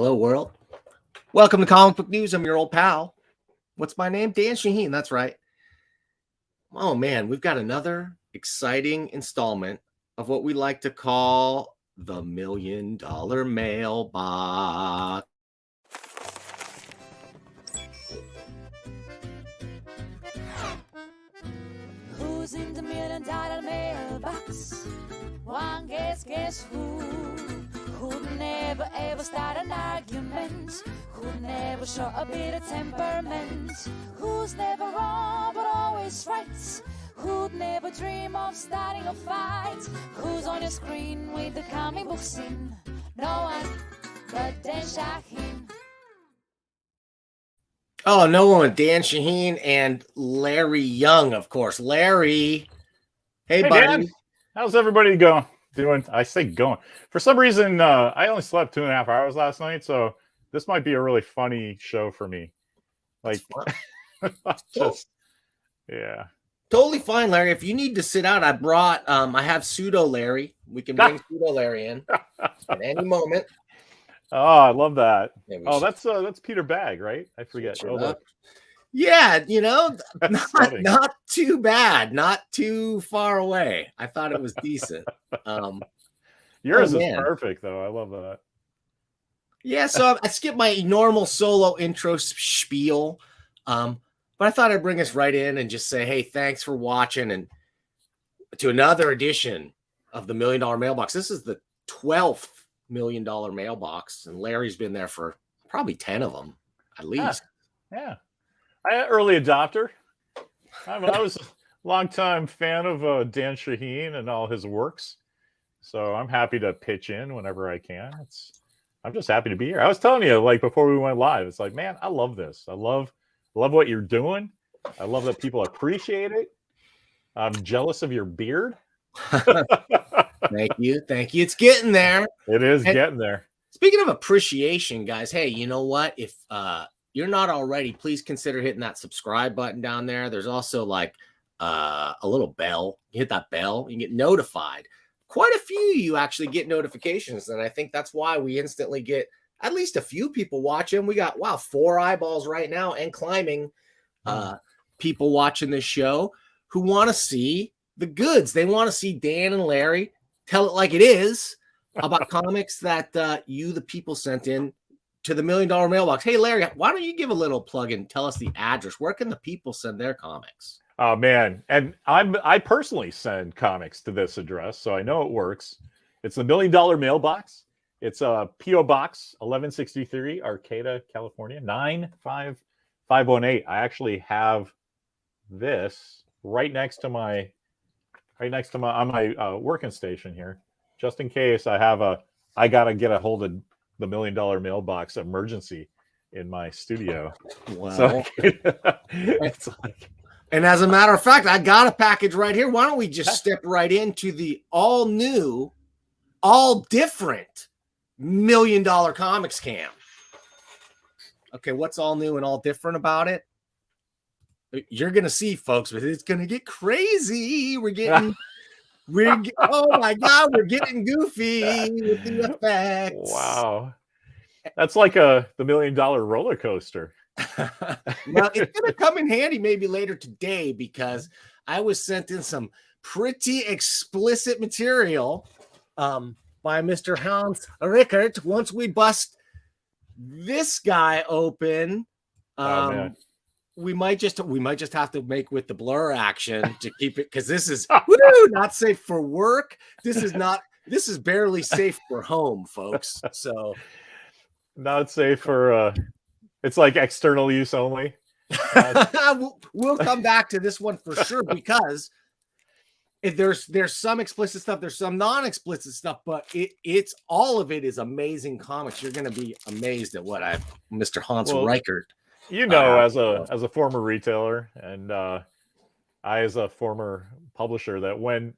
Hello, world. Welcome to Comic Book News. I'm your old pal. What's my name? Dan Shaheen. That's right. Oh, man, we've got another exciting installment of what we like to call the $1 Million Mailbox. Who's in the $1 Million Mailbox? One guess who? Who'd never ever start an argument? Who'd never show a bit of temperament? Who's never wrong but always right? Who'd never dream of starting a fight? Who's on your screen with the comic book scene? No one but Dan Shaheen. Oh, no one with Dan Shaheen and Larry Young, of course. Larry, hey buddy. Dan. How's everybody doing? I say going. For some reason, I only slept 2.5 hours last night, so this might be a really funny show for me. Like, yeah. Totally fine, Larry. If you need to sit out, I have Pseudo Larry. We can bring Pseudo Larry in at any moment. Oh, I love that. Yeah, that's Peter Bagg, right? I forget. Yeah, not too bad, not too far away. I thought it was decent. Yours is perfect, though. I love that. Yeah, so I skipped my normal solo intro spiel, but I thought I'd bring us right in and just say, hey, thanks for watching and to another edition of the $1 Million Mailbox. This is the 12th $1 Million Mailbox, and Larry's been there for probably 10 of them at least. Yeah. Early adopter. I was a longtime fan of Dan Shaheen and all his works, so I'm happy to pitch in whenever I can. I'm just happy to be here. I was telling you, like before we went live, it's like, man, I love this. I love what you're doing. I love that people appreciate it. I'm jealous of your beard. Thank you. It's getting there. It is getting there. Speaking of appreciation, guys, hey, you know what? If you're not already, please consider hitting that subscribe button down there. There's also like a little bell. You hit that bell, you get notified. Quite a few of you actually get notifications, and I think that's why we instantly get at least a few people watching. We got 4 eyeballs right now and climbing. People watching this show who want to see the goods. They want to see Dan and Larry tell it like it is about comics that you, the people, sent in to the $1 Million Mailbox. Hey, Larry, why don't you give a little plug and tell us the address? Where can the people send their comics? Oh, man. And I personally send comics to this address, so I know it works. It's the $1 Million Mailbox. It's a P.O. Box 1163, Arcata, California, 95518. I actually have this right next to my on my working station here, just in case I gotta get a hold of the $1 Million Mailbox emergency in my studio. Wow. So, it's like, and as a matter of fact, I got a package right here. Why don't we just step right into the all new, all different $1 Million Comics Cam? Okay, what's all new and all different about it? You're gonna see, folks, but it's gonna get crazy. Oh my God, we're getting goofy with the effects. Wow, that's like the $1 Million roller coaster. Well, it's gonna come in handy maybe later today because I was sent in some pretty explicit material by Mr. Hans Rickert. Once we bust this guy open, man. we might just have to make with the blur action to keep it, because this is not safe for work. This is barely safe for home, folks. So not safe for it's like external use only. We'll come back to this one for sure, because there's some explicit stuff, there's some non-explicit stuff, but it's all of it is amazing comics. You're going to be amazed at what Mr. Hans Reichert. As a former retailer and I as a former publisher, that when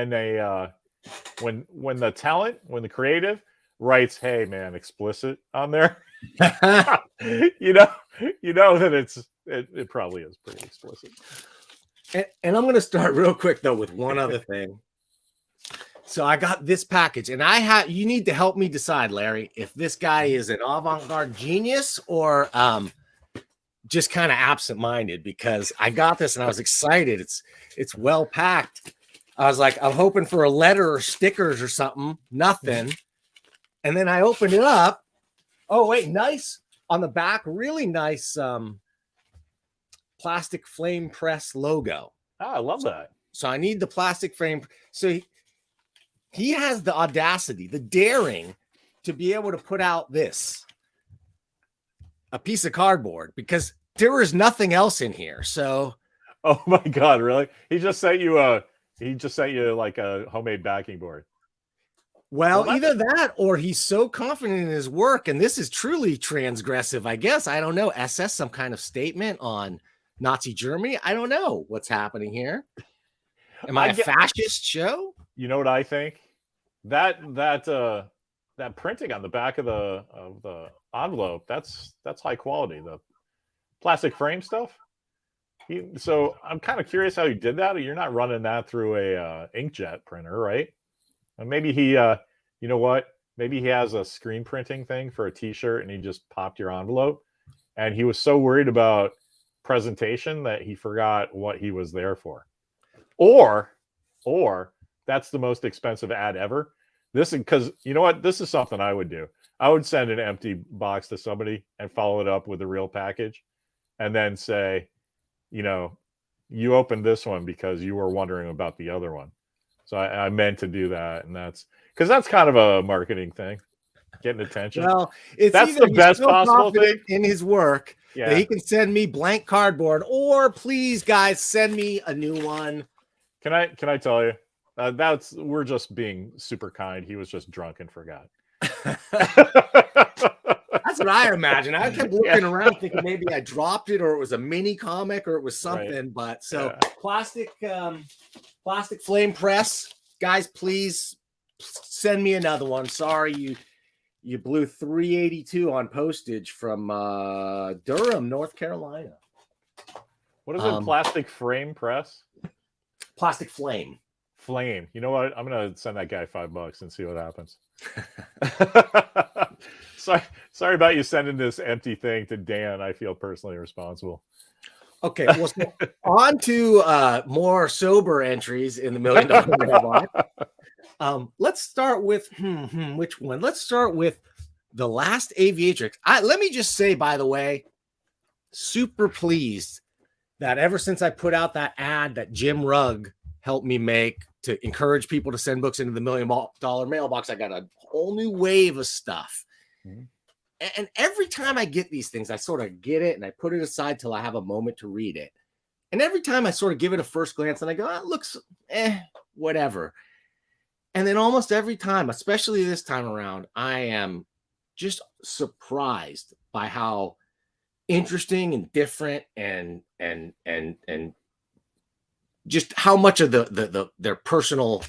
the talent, when the creative writes, "Hey man, explicit" on there, you know that it probably is pretty explicit. And I'm going to start real quick though with one other thing. So I got this package, and you need to help me decide, Larry, if this guy is an avant-garde genius or just kind of absent-minded, because I got this and I was excited. It's well packed. I was like, I'm hoping for a letter or stickers or something. Nothing. And then I opened it up. Oh, wait, nice on the back, really nice plastic flame press logo. Oh, I love that. So I need the plastic frame. So he has the audacity, the daring to be able to put out this, a piece of cardboard, because there is nothing else in here. So, oh my God, really? He just sent you like a homemade backing board. Well, either that or he's so confident in his work, and this is truly transgressive, I guess. I don't know. SS, some kind of statement on Nazi Germany. I don't know what's happening here. Am I a fascist show? You know what I think? That printing on the back of the envelope, that's high quality. The plastic frame stuff. So I'm kind of curious how he did that. You're not running that through a inkjet printer, right? And maybe he, you know what? Maybe he has a screen printing thing for a T-shirt, and he just popped your envelope. And he was so worried about presentation that he forgot what he was there for. Or that's the most expensive ad ever. This is because, you know what? This is something I would do. I would send an empty box to somebody and follow it up with a real package, and then say, you know, you opened this one because you were wondering about the other one. So I meant to do that, and that's because that's kind of a marketing thing, getting attention. Well, that's the best possible thing in his work. Yeah, that he can send me blank cardboard, or please, guys, send me a new one. Can I tell you? We're just being super kind. He was just drunk and forgot. That's what I imagine. I kept looking around thinking maybe I dropped it, or it was a mini comic, or it was something. Right. But so plastic flame press, guys, please send me another one. Sorry, you blew $382 on postage from Durham, North Carolina. What is it? Plastic frame press? Plastic flame. Flame. You know what? I'm gonna send that guy $5 and see what happens. Sorry about you sending this empty thing to Dan. I feel personally responsible. Okay, well, so on to more sober entries in the $1 Million Mailbox. Let's start with which one? Let's start with the Last Aviatrix. Let me just say, by the way, super pleased that ever since I put out that ad that Jim Rugg helped me make to encourage people to send books into the $1 Million Mailbox, I got a whole new wave of stuff. Mm-hmm. And every time I get these things, I sort of get it and I put it aside till I have a moment to read it. And every time I sort of give it a first glance and I go, it looks whatever. And then almost every time, especially this time around, I am just surprised by how interesting and different and just how much of their personal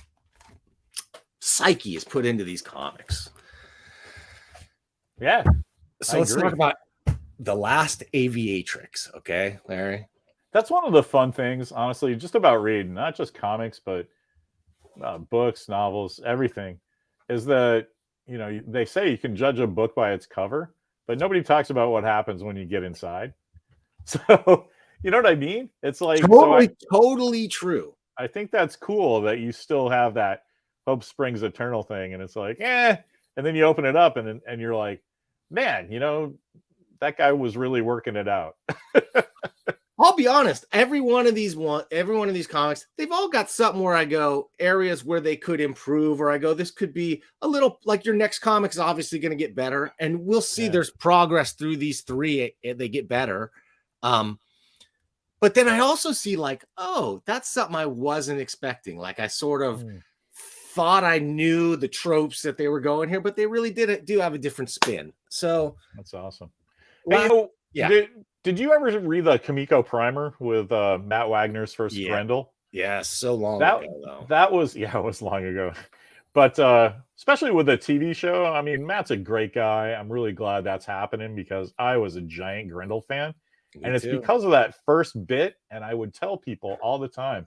psyche is put into these comics. Yeah. So let's talk about the Last Aviatrix, okay, Larry? That's one of the fun things, honestly, just about reading, not just comics, but books, novels, everything, is that, you know, they say you can judge a book by its cover, but nobody talks about what happens when you get inside. So, you know what I mean? It's like totally true. I think that's cool that you still have that hope springs eternal thing, and it's like, and then you open it up and you're like, man, you know, that guy was really working it out. I'll be honest. Every one of these comics, they've all got something where I go, areas where they could improve, or I go, this could be a little, like your next comic is obviously going to get better, and we'll see there's progress through these three. They get better. But then I also see like, oh, that's something I wasn't expecting. Like I sort of thought I knew the tropes that they were going here, but they really do have a different spin. So that's awesome. Hey, yeah. Did you ever read the Kamiko primer with Matt Wagner's first Grendel? Yeah, so long ago, though. That was, it was long ago. But especially with the TV show, I mean, Matt's a great guy. I'm really glad that's happening because I was a giant Grendel fan. Me and it's too. Because of that first bit, and I would tell people all the time,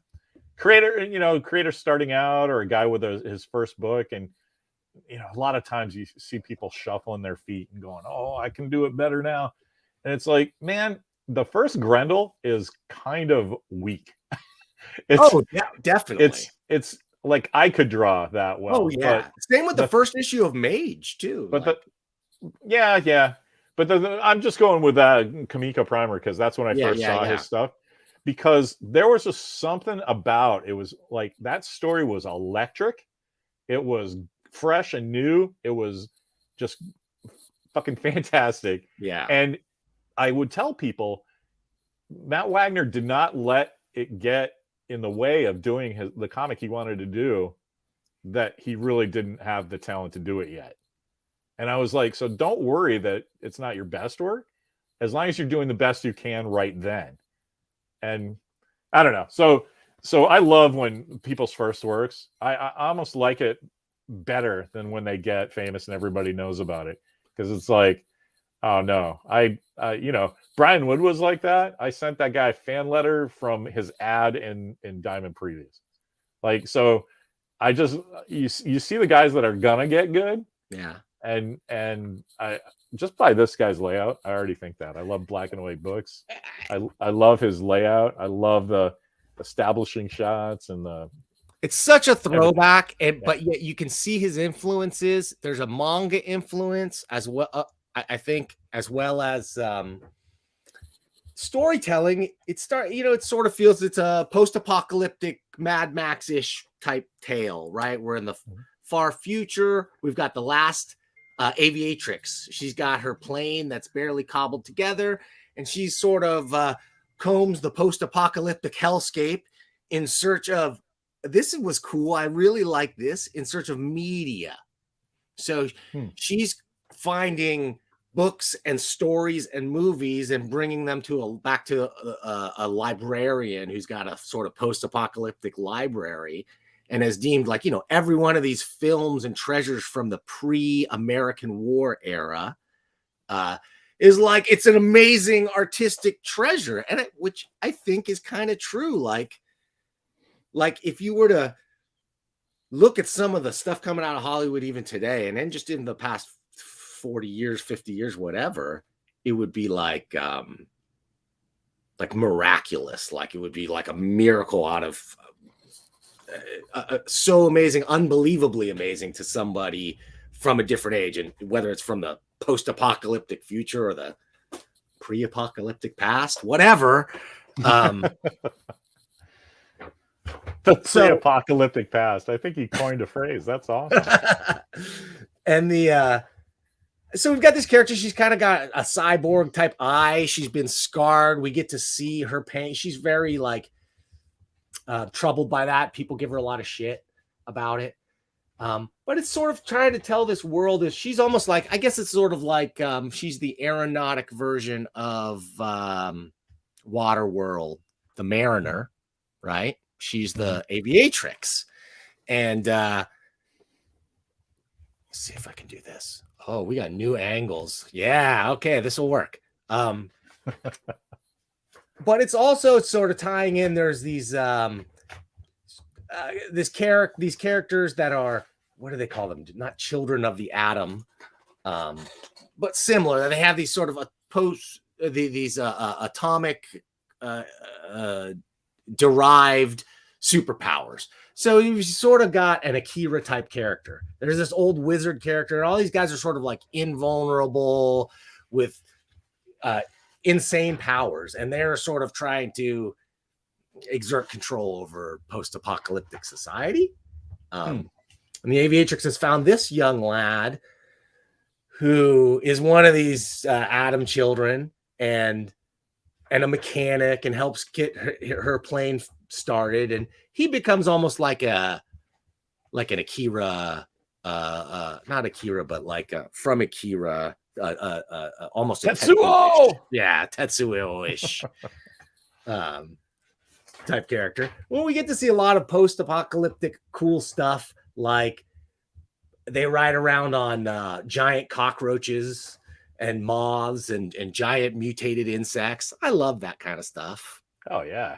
creator starting out, or a guy with his first book, and a lot of times you see people shuffling their feet and going, "Oh, I can do it better now," and it's like, man, the first Grendel is kind of weak. Yeah, definitely. It's like I could draw that well. Oh yeah, but same with the first issue of Mage too. But yeah. But I'm just going with that Kamiko primer because that's when I first saw his stuff. Because there was just something about it, was like that story was electric. It was fresh and new. It was just fucking fantastic. Yeah. And I would tell people, Matt Wagner did not let it get in the way of doing the comic he wanted to do, that he really didn't have the talent to do it yet. And I was like, so don't worry that it's not your best work, as long as you're doing the best you can right then. And I don't know. So I love when people's first works, I almost like it better than when they get famous and everybody knows about it. Because it's like, oh no, Brian Wood was like that. I sent that guy a fan letter from his ad in Diamond Previews. Like, so I just, you see the guys that are gonna get good. Yeah. And I just by this guy's layout, I already think that. I love black and white books. I love his layout. I love the establishing shots and the. It's such a throwback, but yet you can see his influences. There's a manga influence as well. I think, as well as storytelling. It sort of feels it's a post-apocalyptic Mad Max-ish type tale, right? We're in the far future. We've got the Last Aviatrix. She's got her plane that's barely cobbled together, and she's sort of combs the post-apocalyptic hellscape in search of, this was cool, I really like this, in search of media. So she's finding books and stories and movies and bringing them back to a librarian who's got a sort of post-apocalyptic library, and has deemed, like, every one of these films and treasures from the pre-American War era is like, it's an amazing artistic treasure, and which I think is kind of true. Like if you were to look at some of the stuff coming out of Hollywood even today, and then just in the past 40 years, 50 years, whatever, it would be like miraculous. Like it would be like a miracle out of so amazing, unbelievably amazing to somebody from a different age. And whether it's from the post-apocalyptic future or the pre-apocalyptic past, whatever. The pre-apocalyptic past. I think he coined a phrase. That's awesome. And so we've got this character. She's kind of got a cyborg type eye. She's been scarred. We get to see her pain. She's very troubled by that. People give her a lot of shit about it. But it's sort of trying to tell this world is, she's almost like, I guess it's sort of like she's the aeronautic version of Waterworld, the Mariner, right? She's the Aviatrix. And let's see if I can do this. Oh, we got new angles. Yeah, okay, this will work. But it's also sort of tying in. There's these these characters that are, what do they call them? Not children of the atom, but similar. They have these sort of atomic derived superpowers. So you've sort of got an Akira type character. There's this old wizard character, and all these guys are sort of like invulnerable with insane powers, and they're sort of trying to exert control over post-apocalyptic society. And the Aviatrix has found this young lad who is one of these atom children and a mechanic, and helps get her plane started, and he becomes almost like an Akira, not Akira, but like from Akira, almost Tetsuo. Tetsuo-ish type character. Well, we get to see a lot of post-apocalyptic cool stuff, like they ride around on giant cockroaches and moths and giant mutated insects. I love that kind of stuff. Oh yeah.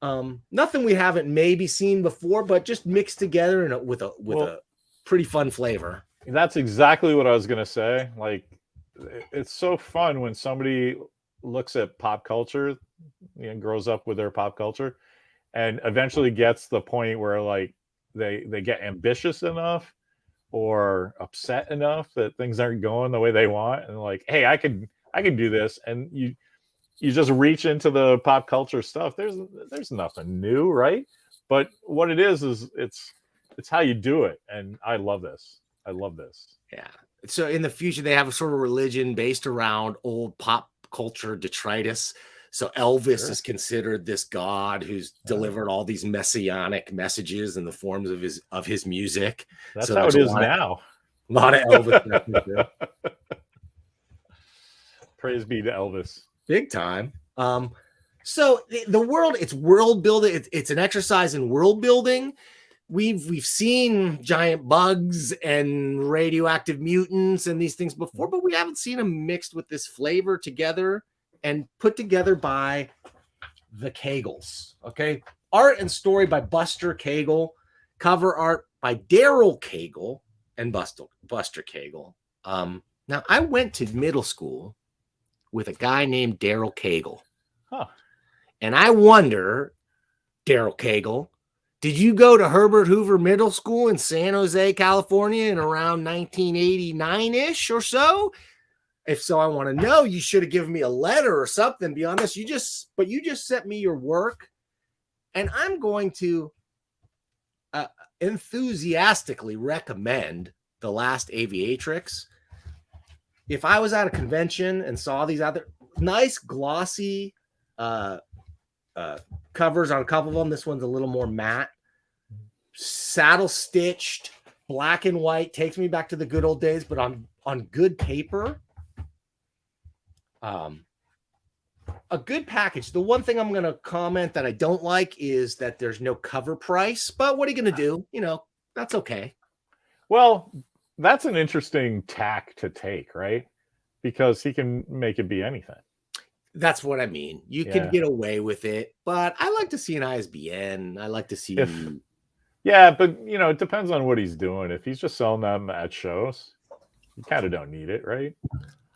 Nothing we haven't maybe seen before, but just mixed together and with a pretty fun flavor. That's exactly what I was gonna say. Like, it's so fun when somebody looks at pop culture, grows up with their pop culture, and eventually gets the point where like they get ambitious enough or upset enough that things aren't going the way they want, and like, hey, I can do this, and you just reach into the pop culture stuff. There's nothing new, right? But what it is it's how you do it, and I love this. Yeah. So in the future, they have a sort of religion based around old pop culture detritus. So Elvis is considered this god who's delivered all these messianic messages in the forms of his music. That's so how it is now. A lot of Elvis. Praise be to Elvis. Big time. So the world, it's world building. It's an exercise in world building. We've seen giant bugs and radioactive mutants and these things before, but we haven't seen them mixed with this flavor together and put together by the Kegels. Okay. Art and story by Buster Kegel, cover art by Daryl Kegel and Buster Kegel. Now I went to middle school with a guy named Daryl Kegel. Huh. And I wonder, Daryl Kegel, did you go to Herbert Hoover Middle School in San Jose, California in around 1989-ish or so? If so, I want to know. You should have given me a letter or something beyond this. You just sent me your work, and I'm going to enthusiastically recommend The Last Aviatrix. If I was at a convention and saw these out there, nice glossy covers on a couple of them. This one's a little more matte, saddle stitched, black and white. Takes me back to the good old days, but on good paper. A good package. The one thing I'm going to comment that I don't like is that there's no cover price, but what are you going to do? That's okay. Well, that's an interesting tack to take, right? Because he can make it be anything. That's what I mean. You can get away with it, but I like to see an ISBN. I like to see. But it depends on what he's doing. If he's just selling them at shows, you kind of don't need it, right?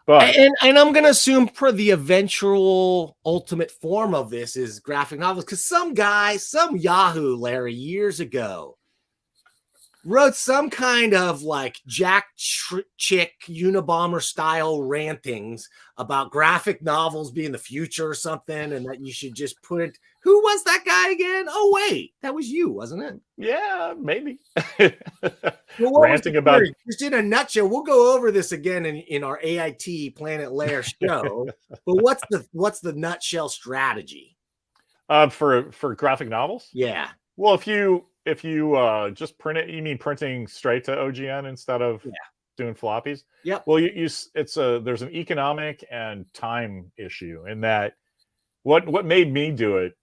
But and I'm going to assume for the eventual ultimate form of this is graphic novels, because some Yahoo Larry years ago wrote some kind of like Jack Chick Unabomber style rantings about graphic novels being the future or something, and that you should just put it. Who was that guy again? Oh wait, that was you, wasn't it? Yeah, maybe. Well, ranting about just in a nutshell. We'll go over this again in our AIT Planet Lair show. But what's the nutshell strategy? For graphic novels? Yeah. Well, if you just print it, you mean printing straight to OGN instead of doing floppies? Yep. Well, there's an economic and time issue in that. What made me do it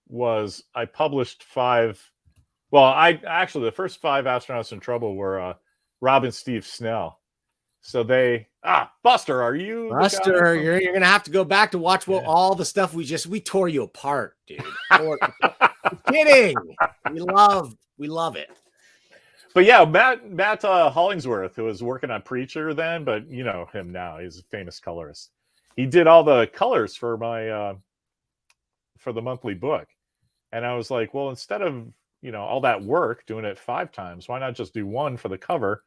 was I published 5. Well, the first 5 astronauts in trouble were Rob and Steve Snell. So Buster, are you Buster? You're gonna have to go back to watch all the stuff we tore you apart, dude. Kidding. We love it. But yeah, Matt Hollingsworth, who was working on Preacher then, but you know him now. He's a famous colorist. He did all the colors for my for the monthly book, and I was like, well, instead of all that work doing it 5 times, why not just do 1 for the cover?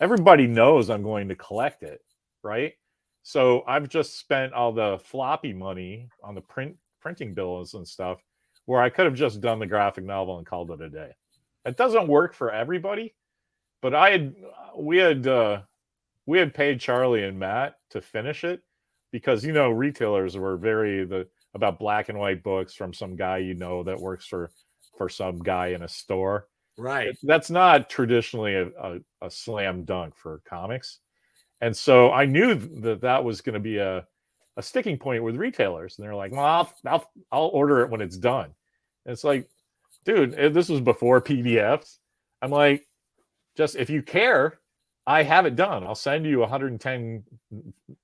Everybody knows I'm going to collect it, right? So I've just spent all the floppy money on the printing bills and stuff, where I could have just done the graphic novel and called it a day. It doesn't work for everybody, but we had paid Charlie and Matt to finish it because retailers were very about black and white books from some guy that works for some guy in a store. Right. That's not traditionally a slam dunk for comics, and so I knew that was going to be a sticking point with retailers, and they're like, "Well, I'll order it when it's done." And it's like, dude, this was before PDFs. I'm like, just if you care, I have it done. I'll send you 110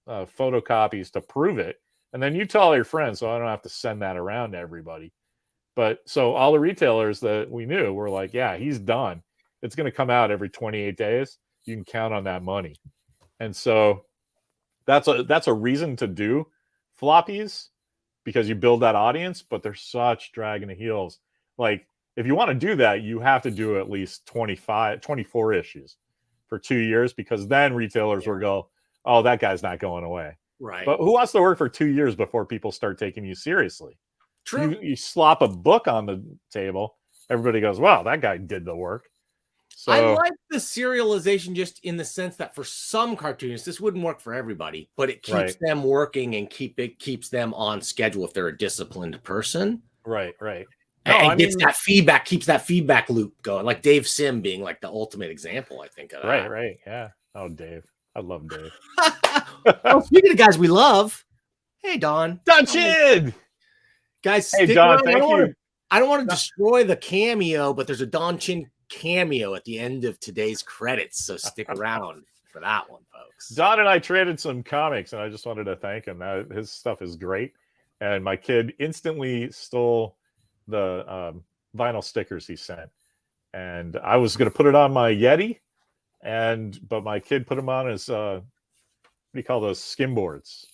photocopies to prove it, and then you tell all your friends, so I don't have to send that around to everybody. But so all the retailers that we knew were like, yeah, he's done. It's going to come out every 28 days. You can count on that money. And so that's a reason to do floppies, because you build that audience, but they're such drag in the heels. Like, if you want to do that, you have to do at least 24 issues for 2 years, because then retailers will go, oh, that guy's not going away. Right. But who wants to work for 2 years before people start taking you seriously? True. You slop a book on the table, everybody goes, wow, that guy did the work. So I like the serialization just in the sense that for some cartoonists, this wouldn't work for everybody, but it keeps them working and keeps them on schedule if they're a disciplined person. Right. No, and gets that feedback, keeps that feedback loop going. Like Dave Sim being like the ultimate example, I think of that. Right. Yeah. Oh, Dave. I love Dave. Oh, speaking of guys we love, hey, Don. Don Chin! Guys, hey, Don, thank you. I don't want to destroy the cameo, but there's a Don Chin cameo at the end of today's credits, so stick around for that one, folks. Don and I traded some comics, and I just wanted to thank him. His stuff is great, and my kid instantly stole the vinyl stickers he sent, and I was going to put it on my Yeti, but my kid put them on his what do you call those, skimboards,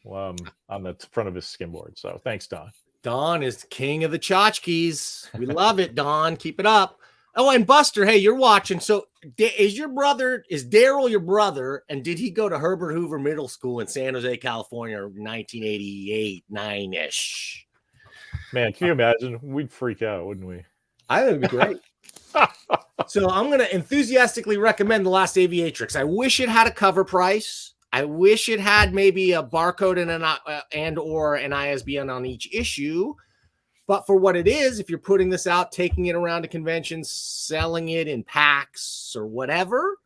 on the front of his skimboard. So thanks, Don. Don is king of the tchotchkes. We love it, Don. Keep it up. Oh, and Buster, hey, you're watching. So is Daryl your brother? And did he go to Herbert Hoover Middle School in San Jose, California, 1988, 9-ish? Man, can you imagine? We'd freak out, wouldn't we? I think it'd be great. So I'm going to enthusiastically recommend The Last Aviatrix. I wish it had a cover price. I wish it had maybe a barcode and or an ISBN on each issue. But for what it is, if you're putting this out, taking it around to conventions, selling it in packs or whatever,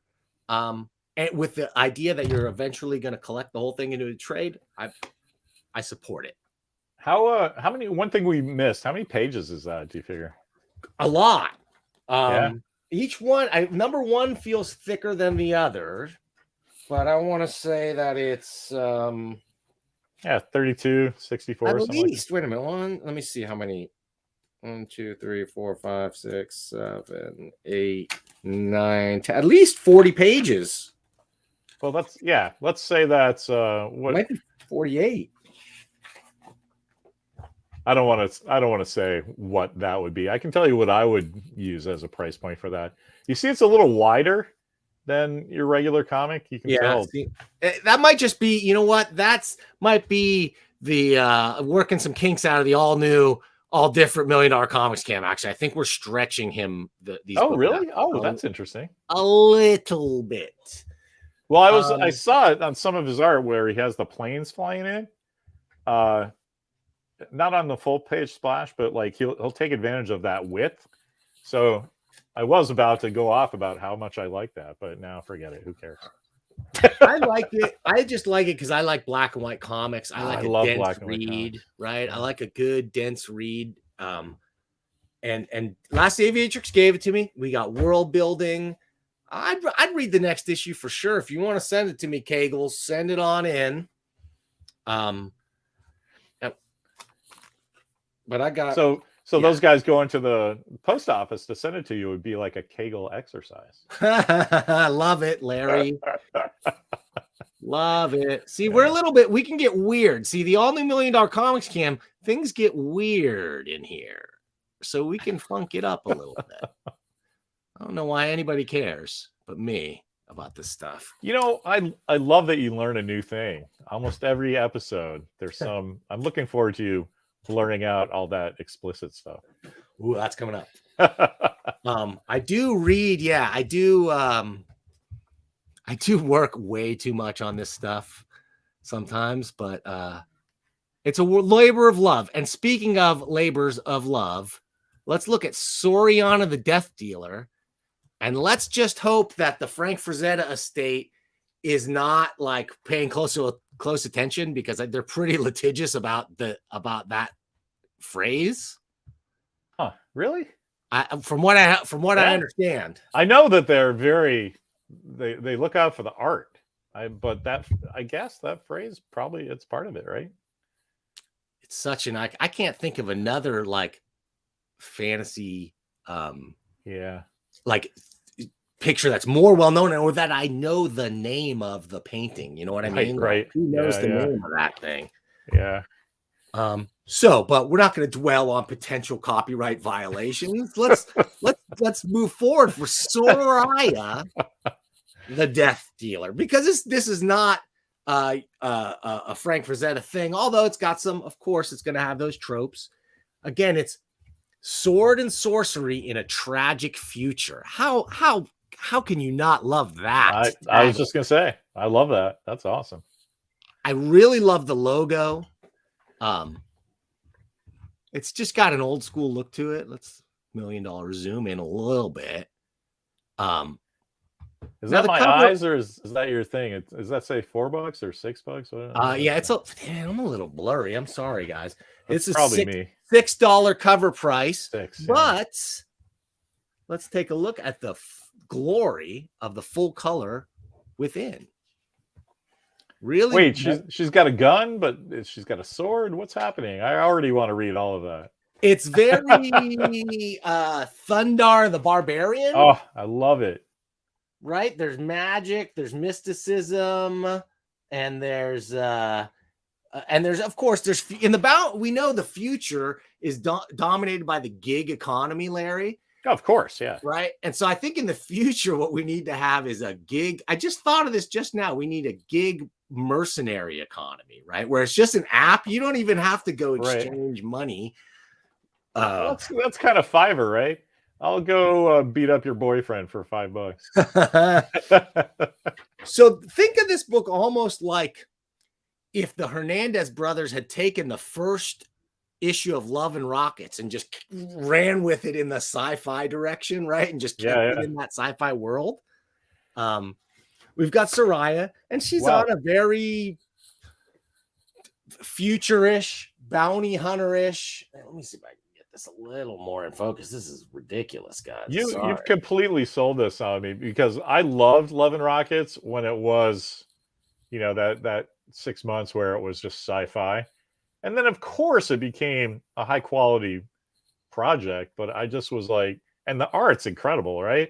and with the idea that you're eventually going to collect the whole thing into a trade, I support it. How many? One thing we missed. How many pages is that? Do you figure? A lot. Each one, number one feels thicker than the other, but I want to say that it's 32, 64. At least. Wait a minute. Let me see how many. 1, 2, 3, 4, 5, 6, 7, 8, 9, 10. At least 40 pages. Well, let's say that's what might be 48. I don't want to say what that would be. I can tell you what I would use as a price point for that. You see, it's a little wider than your regular comic. You can tell. That might just be, you know what? Might be the working some kinks out of the all new, all different $1 Million Comics cam. Actually, I think we're stretching him. Oh, really? Oh, that's interesting. A little bit. Well, I saw it on some of his art where he has the planes flying in. Not on the full page splash, but like he'll take advantage of that width. So I was about to go off about how much I like that, but now forget it. Who cares? I like it. I just like it because I like black and white comics. I like a dense read, right? I like a good dense read. And Last Aviatrix gave it to me. We got world building. I'd read the next issue for sure. If you want to send it to me, Kegels, send it on in. But I got so those guys going to the post office to send it to you would be like a Kegel exercise. I love it, Larry. Love it. See, we're a little bit, we can get weird. See, the all new $1 Million Comics cam, things get weird in here. So we can funk it up a little bit. I don't know why anybody cares but me about this stuff. You know, I love that you learn a new thing. Almost every episode, there's some. I'm looking forward to you blurring out all that explicit stuff. Ooh, that's coming up. I do read. Yeah, I do. I do work way too much on this stuff sometimes, but it's a labor of love. And speaking of labors of love, let's look at Soraya the Death Dealer. And let's just hope that the Frank Frazetta estate is not like paying close attention, because they're pretty litigious about that phrase. Huh? Really? From what I understand, I know that they're very. They look out for the art. But I guess that phrase probably it's part of it, right? It's such an I can't think of another like fantasy Yeah. like picture that's more well known or that I know the name of the painting. You know what I mean? Right. Like, who knows Yeah, the yeah. name of that thing? Yeah. But we're not going to dwell on potential copyright violations. Let's move forward for Soraya the Death Dealer, because this is not a Frank Frazetta thing, although it's got some, of course, it's going to have those tropes. Again, it's sword and sorcery in a tragic future. How can you not love that? I was just gonna say, I love that. That's awesome. I really love the logo. It's just got an old school look to it. Let's $1 million zoom in a little bit. Is that my eyes, or is that your thing? Does that say $4 or $6? Yeah, I'm a little blurry. I'm sorry, guys. That's It's probably me. me. $6 cover price. $6, yeah. But let's take a look at the glory of the full color within. Really? Wait, she's got a gun, but she's got a sword. What's happening? I already want to read all of that. It's very Thundar the Barbarian. Oh, I love it. Right? There's magic, there's mysticism, and there's of course there's in the we know the future is dominated by the gig economy, Larry. Of course, yeah. Right. And so I think in the future, what we need to have is a gig. I just thought of this just now. We need a gig mercenary economy, right? Where it's just an app. You don't even have to go exchange money. That's kind of Fiverr, right? I'll go beat up your boyfriend for $5. So think of this book almost like if the Hernandez brothers had taken the first issue of Love and Rockets and just ran with it in the sci-fi direction, right? And just kept it in that sci-fi world. We've got Soraya, and she's on a very future-ish, bounty hunter-ish. Let me see if I can get this a little more in focus. This is ridiculous, guys. You've completely sold this on me, because I loved Love and Rockets when it was, that 6 months where it was just sci-fi. And then, of course, it became a high-quality project, but I just was like, and the art's incredible, right?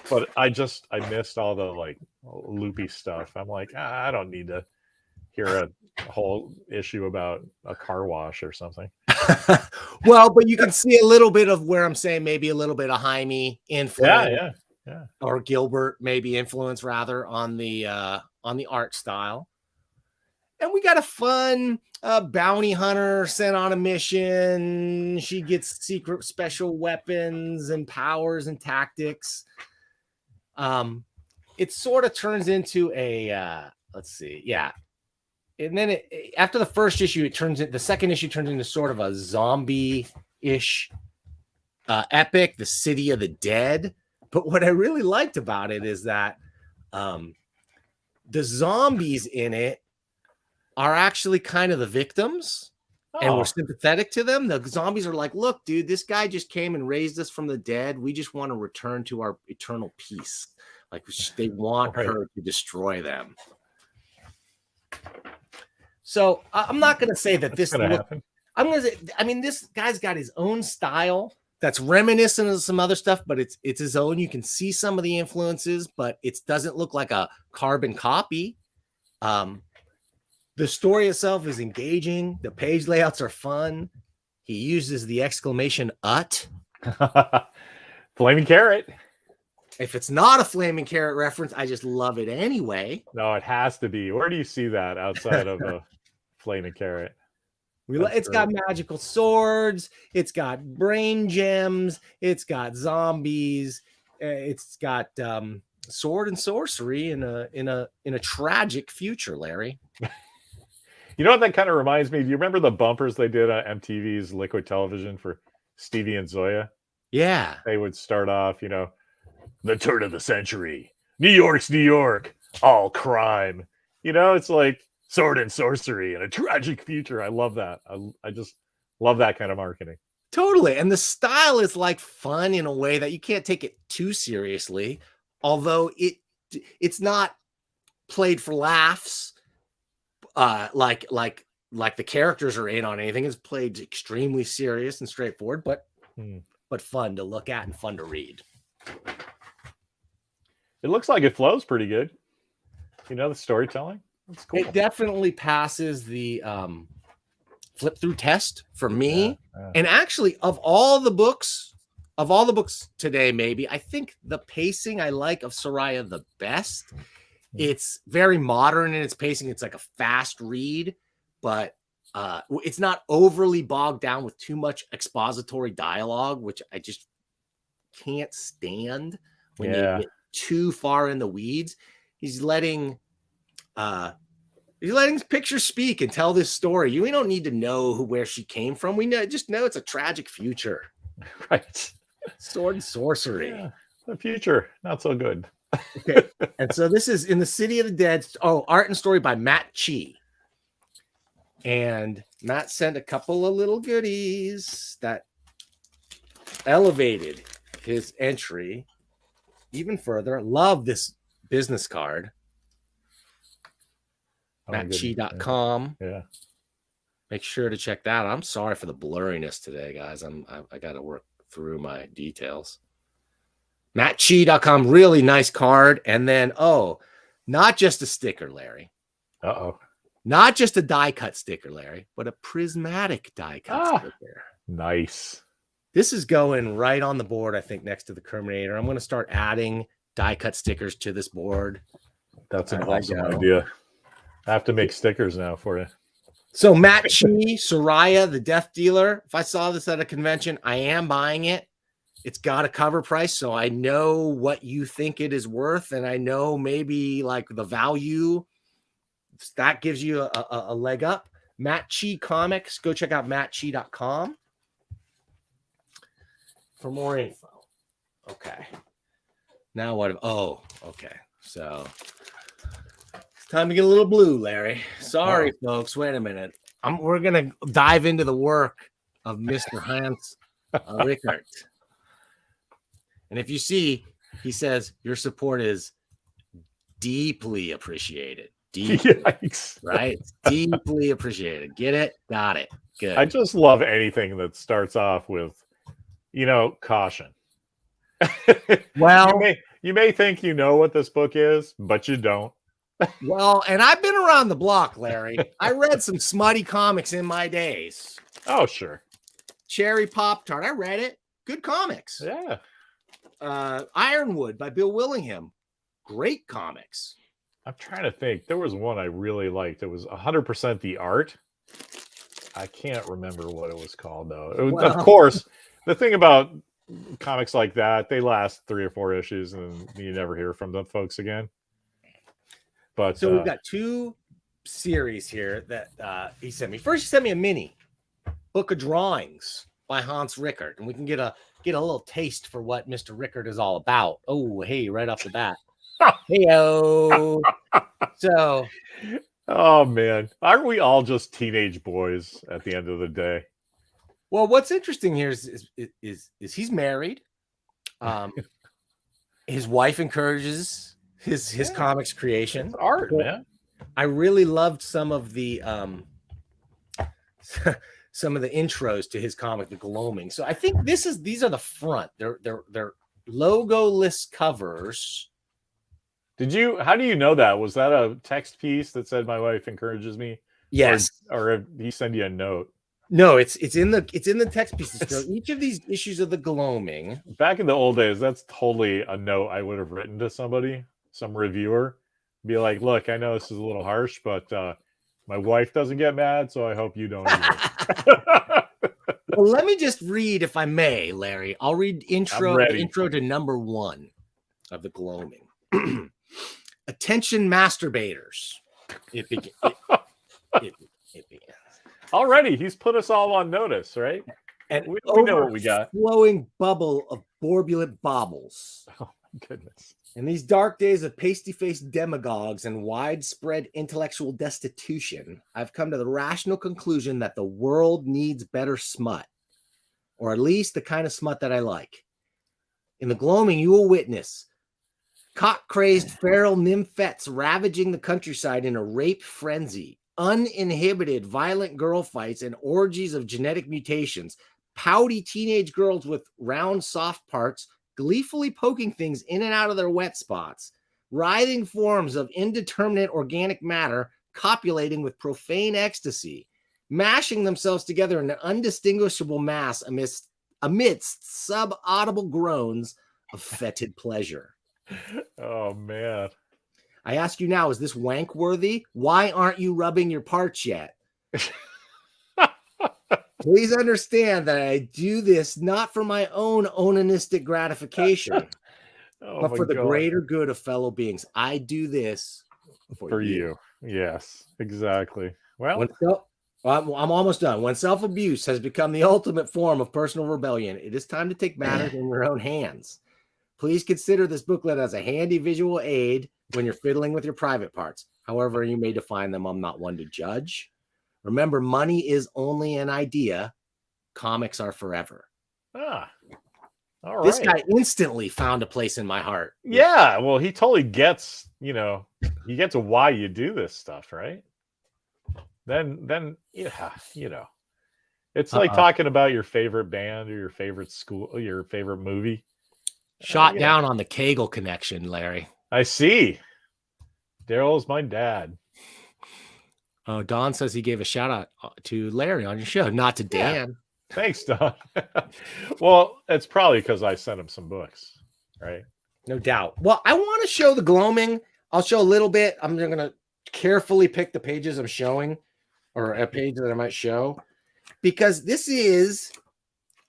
But I missed all the, loopy stuff. I'm like, I don't need to hear a whole issue about a car wash or something. Well, but you can see a little bit of where I'm saying maybe a little bit of Jaime influence. Yeah. Or Gilbert maybe influence, rather, on the art style. And we got a fun bounty hunter sent on a mission. She gets secret special weapons and powers and tactics. It sort of turns into a let's see, yeah. And then after the first issue, the second issue turns into sort of a zombie-ish epic, The City of the Dead. But what I really liked about it is that the zombies in it are actually kind of the victims, and we're sympathetic to them. The zombies are like, look, dude, this guy just came and raised us from the dead. We just want to return to our eternal peace. Like, they want her to destroy them. So I'm not going to say that this happen. I'm going to say, this guy's got his own style that's reminiscent of some other stuff, but it's his own. You can see some of the influences, but it doesn't look like a carbon copy. The story itself is engaging. The page layouts are fun. He uses the exclamation "ut." Flaming carrot. If it's not a flaming carrot reference, I just love it anyway. No, it has to be. Where do you see that outside of a flaming carrot? It's got magical swords. It's got brain gems. It's got zombies. It's got sword and sorcery in a tragic future, Larry. You know what that kind of reminds me? Do you remember the bumpers they did on MTV's Liquid Television for Stevie and Zoya? Yeah. They would start off, the turn of the century. New York's New York. All crime. It's like sword and sorcery and a tragic future. I love that. I just love that kind of marketing. Totally. And the style is like fun in a way that you can't take it too seriously, although it's not played for laughs. Like like the characters are in on anything. It's played extremely serious and straightforward, but fun to look at and fun to read. It looks like it flows pretty good. You know, the storytelling. It's cool. It definitely passes the flip through test for me. Yeah. And actually, of all the books today, maybe I think the pacing I like of Soraya the best. It's very modern in its pacing. It's like a fast read, but it's not overly bogged down with too much expository dialogue, which I just can't stand when you get too far in the weeds. He's letting pictures speak and tell this story. We don't need to know where she came from. We just know it's a tragic future. Right. Sword and sorcery. Yeah, the future, not so good. Okay. And so this is In the City of the Dead. Oh, art and story by Matt Chi. And Matt sent a couple of little goodies that elevated his entry even further. Love this business card. MattChi.com. Yeah. Make sure to check that out. I'm sorry for the blurriness today, guys. I got to work through my details. MattChi.com, really nice card. And then, not just a sticker, Larry. Not just a die cut sticker, Larry, but a prismatic die cut sticker. Nice. This is going right on the board, I think, next to the Terminator. I'm going to start adding die cut stickers to this board. That's an awesome idea. I have to make stickers now for you. So Matt Chi, Soraya the Death Dealer. If I saw this at a convention, I am buying it. It's got a cover price, so I know what you think it is worth, and I know maybe like the value. That gives you a leg up. Matt Chi Comics. Go check out mattchi.com for more info. Okay. Now what? Oh, okay. So it's time to get a little blue, Larry. Sorry, folks. Wait a minute. We're going to dive into the work of Mr. Hans Rickert. And if you see, he says, your support is deeply appreciated. Deeply, Yikes. right? Deeply appreciated. Get it? Got it. Good. I just love anything that starts off with, caution. Well, you may think you know what this book is, but you don't. Well, and I've been around the block, Larry. I read some smutty comics in my days. Oh, sure. Cherry Pop-Tart. I read it. Good comics. Yeah. Ironwood by Bill Willingham. Great comics. I'm trying to think. There was one I really liked. It was 100% the art. I can't remember what it was called, though. Of course, the thing about comics like that, they last 3 or 4 issues, and you never hear from them folks again. But so we've got 2 series here that he sent me. First, he sent me a mini book of drawings by Hans Rickert, and we can get a little taste for what Mr. Rickert is all about. Oh, hey, right off the bat. Hey-o. So, oh man, aren't we all just teenage boys at the end of the day? Well, what's interesting here is he's married. His wife encourages his comics creation. It's art, man. I really loved some of the intros to his comic, The Gloaming. So I think these are the front. They're logo-less covers. How do you know that? Was that a text piece that said my wife encourages me? Yes. Or did he send you a note? No, it's in the text pieces. So each of these issues of The Gloaming. Back in the old days, that's totally a note I would have written to somebody, some reviewer. Be like, look, I know this is a little harsh, but my wife doesn't get mad, so I hope you don't either. Well, let me just read, if I may, Larry. I'll read intro to number 1 of The Gloaming. Attention masturbators. It begins. Already, he's put us all on notice, right? And we know what we got. Flowing bubble of borbulent baubles. Oh my goodness. In these dark days of pasty-faced demagogues and widespread intellectual destitution, I've come to the rational conclusion that the world needs better smut, or at least the kind of smut that I like. In The Gloaming, you will witness cock-crazed feral nymphettes ravaging the countryside in a rape frenzy, uninhibited violent girl fights and orgies of genetic mutations, pouty teenage girls with round soft parts gleefully poking things in and out of their wet spots, writhing forms of indeterminate organic matter copulating with profane ecstasy, mashing themselves together in an undistinguishable mass amidst subaudible groans of fetid pleasure. Oh, man. I ask you now, is this wank worthy? Why aren't you rubbing your parts yet? Please understand that I do this not for my own onanistic gratification, but for the greater good of fellow beings. I do this for you. Yes, exactly. Well, I'm almost done. When self-abuse has become the ultimate form of personal rebellion, it is time to take matters in your own hands. Please consider this booklet as a handy visual aid when you're fiddling with your private parts. However you may define them, I'm not one to judge. Remember, money is only an idea. Comics are forever. All right. This guy instantly found a place in my heart. Yeah, well, he totally gets, he gets why you do this stuff, right? Then yeah, it's like talking about your favorite band or your favorite school, or your favorite movie. Shot down on the Kegel connection, Larry. I see. Daryl's my dad. Oh, Don says he gave a shout out to Larry on your show, not to Dan. Yeah. Thanks, Don. Well, it's probably because I sent him some books, right? No doubt. Well, I want to show the gloaming. I'll show a little bit. I'm going to carefully pick the pages I'm showing, or a page that I might show, because this is,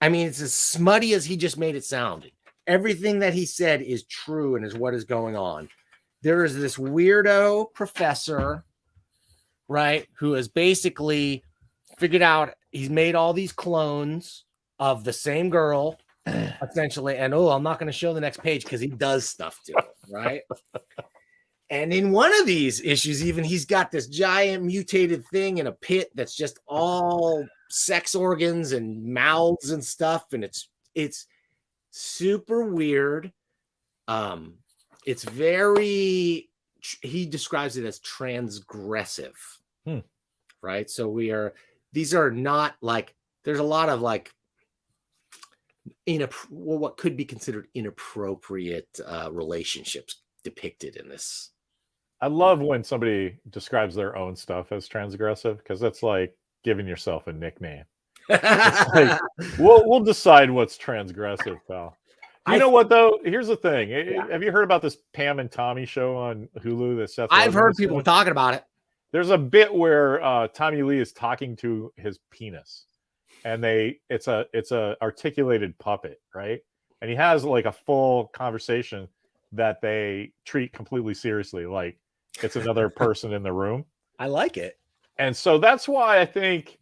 it's as smutty as he just made it sound. Everything that he said is true and is what is going on. There is this weirdo professor, right, who has basically figured out he's made all these clones of the same girl, essentially. And I'm not going to show the next page because he does stuff to it, right? And in one of these issues, even he's got this giant mutated thing in a pit that's just all sex organs and mouths and stuff, and it's super weird. It's very, he describes it as transgressive, right? So these are not like, there's a lot of like what could be considered inappropriate relationships depicted in this. I love when somebody describes their own stuff as transgressive, because that's like giving yourself a nickname. Like, we'll decide what's transgressive, pal. You know what though? Here's the thing. Yeah. Have you heard about this Pam and Tommy show on Hulu that Seth? I've heard people talking about it. There's a bit where Tommy Lee is talking to his penis, and it's a articulated puppet, right? And he has like a full conversation that they treat completely seriously, like it's another person in the room. I like it. And so that's why I think,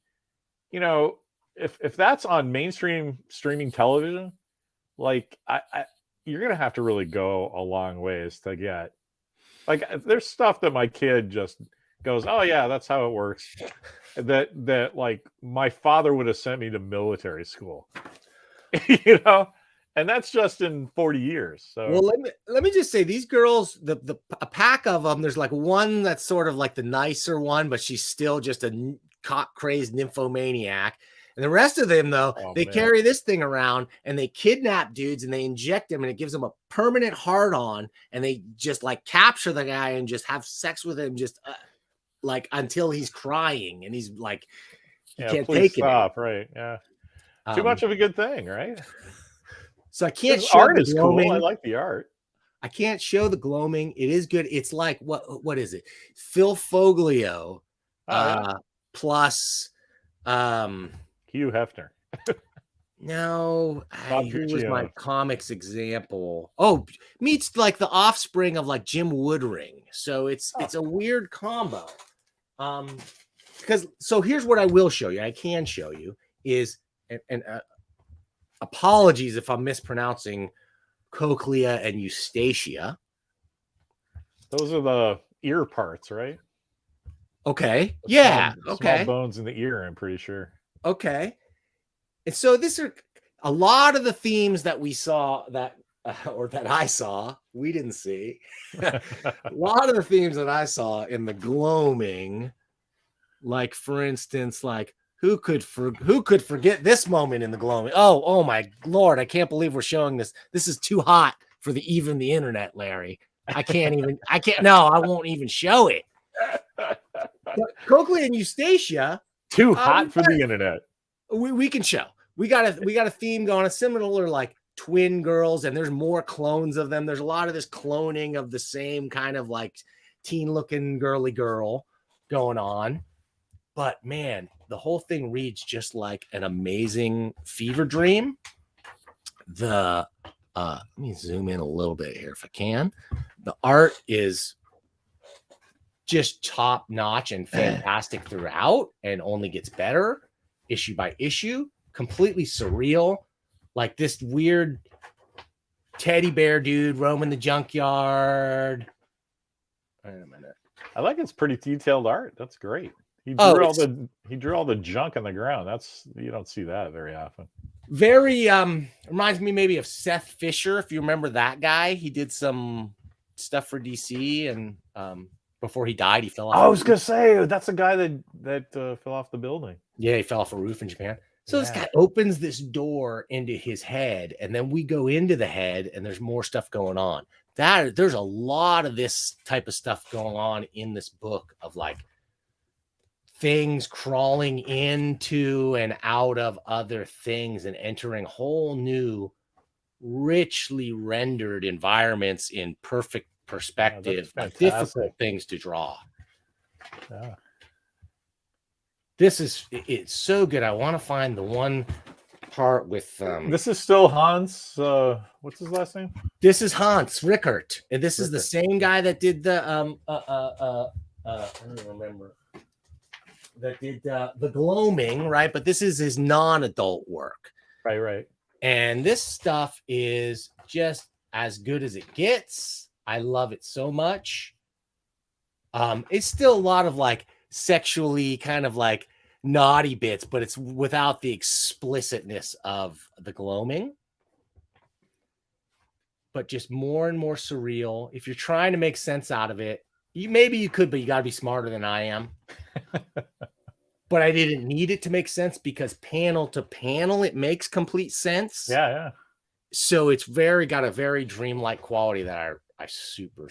if that's on mainstream streaming television, like you're gonna have to really go a long ways to get, like, there's stuff that my kid just goes, oh yeah, that's how it works, that like my father would have sent me to military school, and that's just in 40 years. So well, let me just say, these girls, a pack of them, there's like one that's sort of like the nicer one, but she's still just a cock-crazed nymphomaniac. And the rest of them, though, they carry this thing around and they kidnap dudes and they inject them, and it gives them a permanent hard-on, and they just like capture the guy and just have sex with him, just like until he's crying and he's like, you can't take stop, right? Yeah, too much of a good thing, right? So I can't show art the is gloaming. Cool. I like the art. I can't show the gloaming. It is good. It's like what is it? Phil Foglio plus Hugh Hefner. No, who was my comics example? Oh, meets like the offspring of like Jim Woodring. So it's a weird combo. Because so here's what I will show you. I can show you is and apologies if I'm mispronouncing cochlea and eustacia. Those are the ear parts, right? Okay. Small bones in the ear, I'm pretty sure. Okay. And so these are a lot of the themes that we saw or that I saw, we didn't see. A lot of the themes that I saw in the gloaming Like, for instance, like who could forget this moment in the glowing? Oh my Lord, I can't believe we're showing this. This is too hot for the internet, Larry. I can't. No, I won't even show it. But Coakley and Eustacia, too hot for the internet. We can show. We got a theme going, a similar like twin girls, and there's more clones of them. There's a lot of this cloning of the same kind of like teen looking girly girl going on. But man, the whole thing reads just like an amazing fever dream. Let me zoom in a little bit here if I can. The art is just top notch and fantastic throughout, and only gets better issue by issue. Completely surreal, like this weird teddy bear dude roaming the junkyard. Wait a minute. I like it's pretty detailed art. That's great. He drew all the junk on the ground. You don't see that very often. Very reminds me maybe of Seth Fisher, if you remember that guy. He did some stuff for DC, and before he died, he fell off. I was gonna say that's the guy that fell off the building. Yeah, he fell off a roof in Japan. So this guy opens this door into his head, and then we go into the head, and there's more stuff going on. There's a lot of this type of stuff going on in this book of like things crawling into and out of other things and entering whole new, richly rendered environments in perfect perspective. Difficult things to draw. Yeah. It's so good. I want to find the one part with this is still Hans. What's his last name? This is Hans Rickert, and this is the same guy that did the I don't remember, that did the gloaming, right? But this is his non-adult work. Right. And this stuff is just as good as it gets. I love it so much. It's still a lot of like sexually kind of like naughty bits, but it's without the explicitness of the gloaming. But just more and more surreal. If you're trying to make sense out of it, you could, but you got to be smarter than I am. But I didn't need it to make sense, because panel to panel it makes complete sense. Yeah. So it's got a very dreamlike quality that I super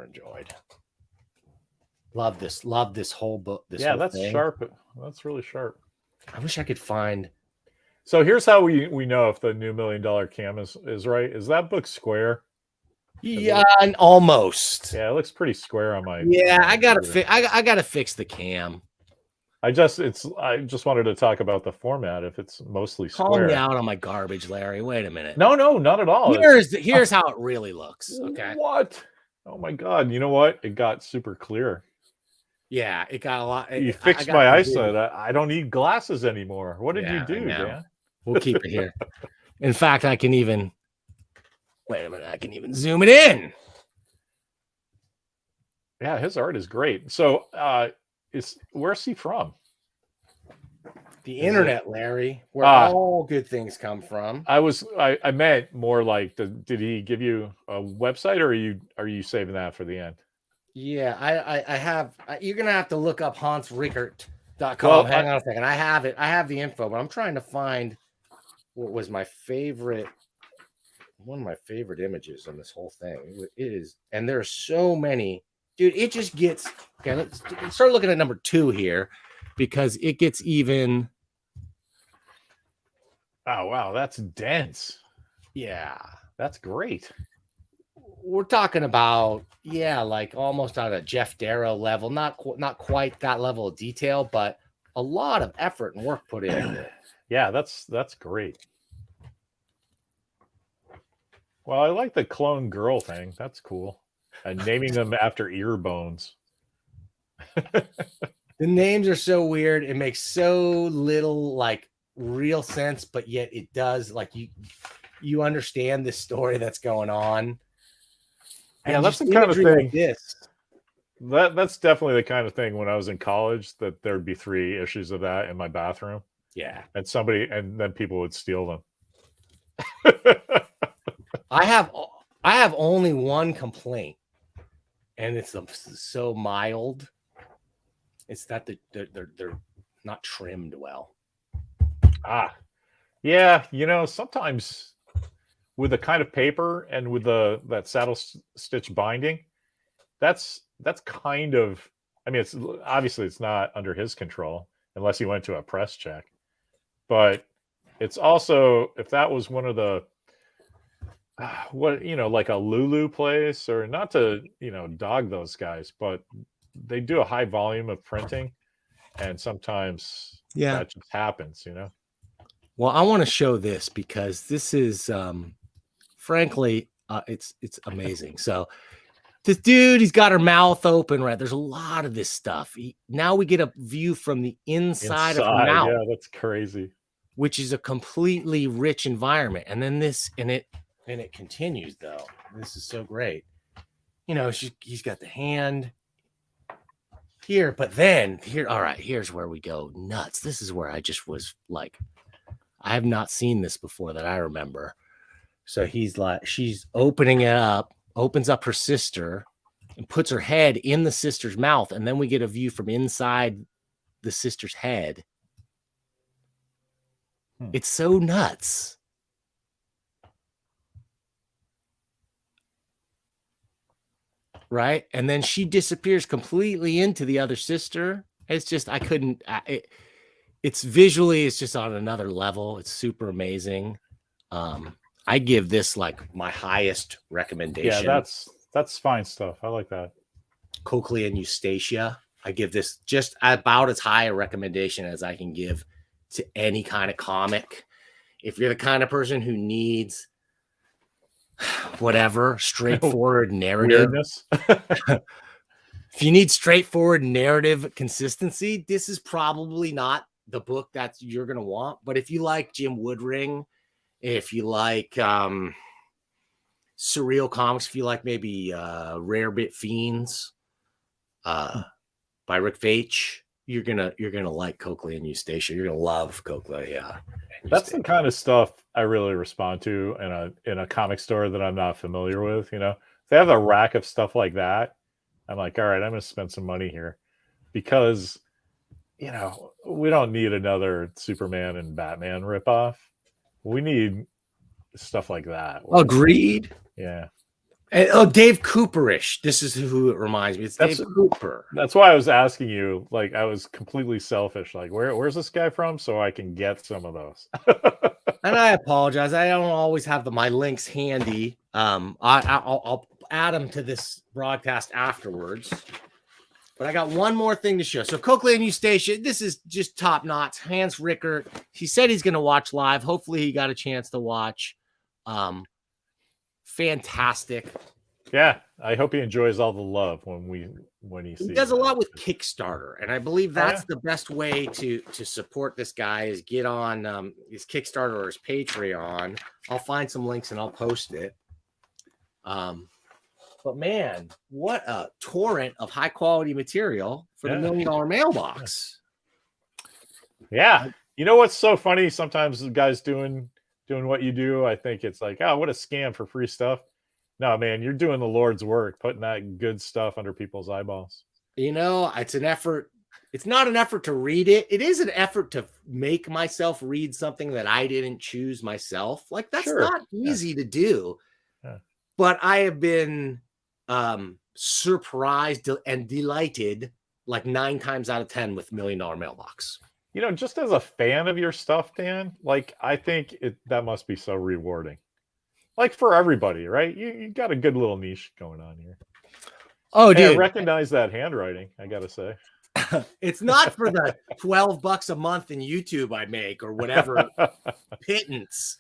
enjoyed. Love this whole book. That's thing. Sharp. That's really sharp. I wish I could find. So here's how we know if the new $1 Million Cam is right. Is that book square? Yeah, and almost. Yeah, it looks pretty square on my. Yeah, I gotta fix the cam. I just wanted to talk about the format. If it's mostly square. Call me out on my garbage, Larry. Wait a minute. No, not at all. Here's how it really looks. Okay. What? Oh my God! You know what? It got super clear. Yeah, it got a lot. You fixed my eyesight. I don't need glasses anymore. What did you do, Dan? We'll keep it here. In fact, I can even zoom it in. Yeah, his art is great. So, where's he from? The internet, Larry, where all good things come from. I meant more like, did he give you a website, or are you saving that for the end? Yeah, I have. You're gonna have to look up hansrickert.com. Well, hang on a second. I have it. I have the info, but I'm trying to find what was my favorite. One of my favorite images on this whole thing. It is, and there are so many, dude. It just gets okay. Let's start looking at number 2 here, because it gets even. Oh wow, that's dense. Yeah, that's great. We're talking about, like almost on a Jeff Darrow level, not quite that level of detail, but a lot of effort and work put into it. Yeah, that's great. Well, I like the clone girl thing. That's cool. And naming them after ear bones. The names are so weird. It makes so little like real sense, but yet it does. Like you understand the story that's going on. Yeah, that's the kind of thing. Like that's definitely the kind of thing when I was in college that there'd be 3 issues of that in my bathroom. Yeah. And then people would steal them. I have only one complaint, and it's so mild. It's that they're not trimmed well. Yeah, sometimes with the kind of paper and with that saddle stitch binding, that's kind of, I mean, it's obviously it's not under his control unless he went to a press check, but it's also, if that was one of the like a Lulu place, or not to dog those guys, but they do a high volume of printing, and sometimes that just happens. Well, I want to show this because this is frankly it's amazing. So this dude, he's got her mouth open, right? There's a lot of this stuff. Now we get a view from the inside of her mouth. Yeah, that's crazy. Which is a completely rich environment. And then it continues though. This is so great. He's got the hand here, but then here, all right, here's where we go nuts. This is where I just was like, I have not seen this before that I remember. So she's opening it up, opens up her sister and puts her head in the sister's mouth. And then we get a view from inside the sister's head. It's so nuts. Right? And then she disappears completely into the other sister. It's just, I couldn't, it's visually, it's just on another level. It's super amazing. I give this like my highest recommendation. Yeah, that's fine stuff. I like that. Cochlea and Eustacia. I give this just about as high a recommendation as I can give to any kind of comic. If you're the kind of person who needs whatever straightforward narrative, if you need straightforward narrative consistency, this is probably not the book that you're going to want. But if you like Jim Woodring, if you like surreal comics, if you like maybe Rare Bit Fiends by Rick Veitch, you're gonna like Cochlea and Eustacia. You're gonna love Cochlea, yeah. That's the kind of stuff I really respond to in a comic store that I'm not familiar with. If they have a rack of stuff like that, I'm like, all right, I'm gonna spend some money here, because we don't need another Superman and Batman ripoff. We need stuff like that. Agreed. Yeah. And, Dave Cooperish. This is who it reminds me. It's Dave Cooper. That's why I was asking you. Like, I was completely selfish. Like, where's this guy from, so I can get some of those. And I apologize. I don't always have my links handy. I'll add them to this broadcast afterwards. But I got one more thing to show. So Cochlea and Eustacia, this is just top notch. Hans Rickert, he said he's going to watch live. Hopefully he got a chance to watch. Fantastic. Yeah, I hope he enjoys all the love when he sees. He does a lot with Kickstarter, and I believe that's the best way to support this guy is get on his Kickstarter or his Patreon. I'll find some links and I'll post it. But man, what a torrent of high quality material for the $1 million mailbox. Yeah. You know what's so funny? Sometimes the guys doing what you do, I think it's like, oh, what a scam for free stuff. No, man, you're doing the Lord's work, putting that good stuff under people's eyeballs. It's an effort. It's not an effort to read it. It is an effort to make myself read something that I didn't choose myself. Like, that's not easy to do. Yeah. But I have been surprised and delighted like 9 times out of 10 with $1 million mailbox. Just as a fan of your stuff, Dan, like, I think that must be so rewarding. Like, for everybody, right? You got a good little niche going on here. Oh, dude. I recognize that handwriting, I got to say. It's not for the $12 a month in YouTube I make or whatever pittance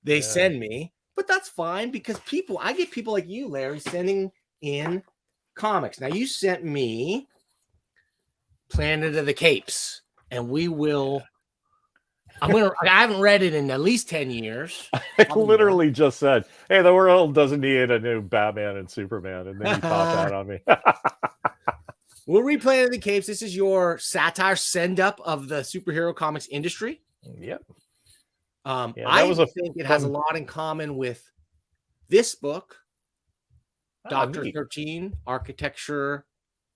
they send me. But that's fine, because I get people like you, Larry, sending in comics. Now, you sent me Planet of the Capes. And I haven't read it in at least 10 years. I literally just said, hey, the world doesn't need a new Batman and Superman. And then you pop out on me. We'll read Planet of the Capes. This is your satire send-up of the superhero comics industry. Yep. I think it has a lot in common with this book, Dr. 13, Architecture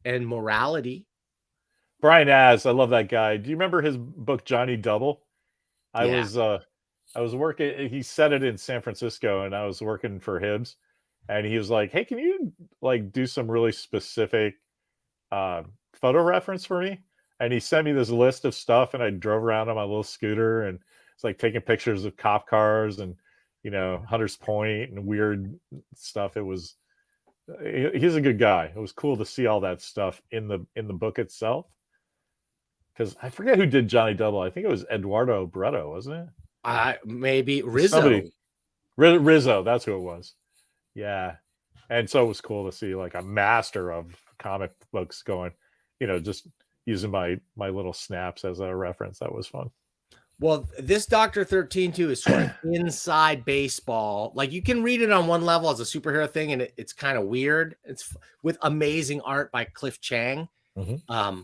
and Morality. Brian Az, I love that guy. Do you remember his book Johnny Double? I Yeah. was working. He set it in San Francisco, and I was working for Hibbs, and he was like, "Hey, can you like do some really specific photo reference for me?" And he sent me this list of stuff, and I drove around on my little scooter, and it's like taking pictures of cop cars and Hunter's Point and weird stuff. It was he's a good guy. It was cool to see all that stuff in the book itself. Because I forget who did Johnny Double. I think it was Eduardo Bretto, wasn't it? Maybe Rizzo. Somebody, Rizzo, that's who it was. Yeah. And so it was cool to see like a master of comic books going, just using my little snaps as a reference. That was fun. Well, this Dr. 13 too is sort of inside baseball. Like you can read it on one level as a superhero thing, and it's kind of weird. It's with amazing art by Cliff Chang. Mm-hmm.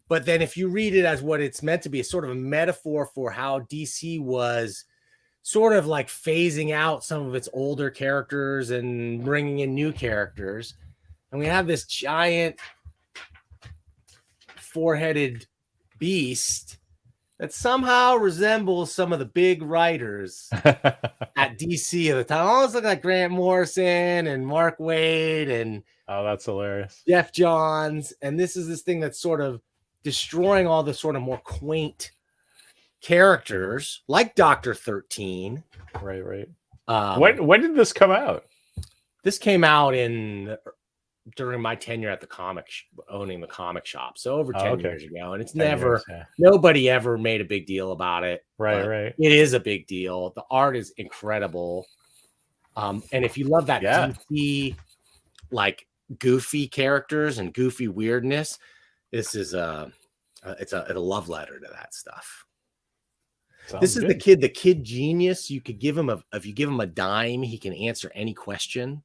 But then if you read it as what it's meant to be, it's sort of a metaphor for how DC was sort of like phasing out some of its older characters and bringing in new characters. And we have this giant four-headed beast that somehow resembles some of the big writers at DC at the time. Almost look like Grant Morrison and Mark Waid and oh, that's hilarious. Jeff Johns. And this is this thing that's sort of destroying all the sort of more quaint characters like Dr. 13. Right. When did this come out? This came out during my tenure at the owning the comic shop. So over 10 years ago. And it's nobody ever made a big deal about it. Right. It is a big deal. The art is incredible. And if you love that DC, like goofy characters and goofy weirdness, this is it's a love letter to that stuff. This is good. the kid genius. You could give him if you give him a dime, he can answer any question.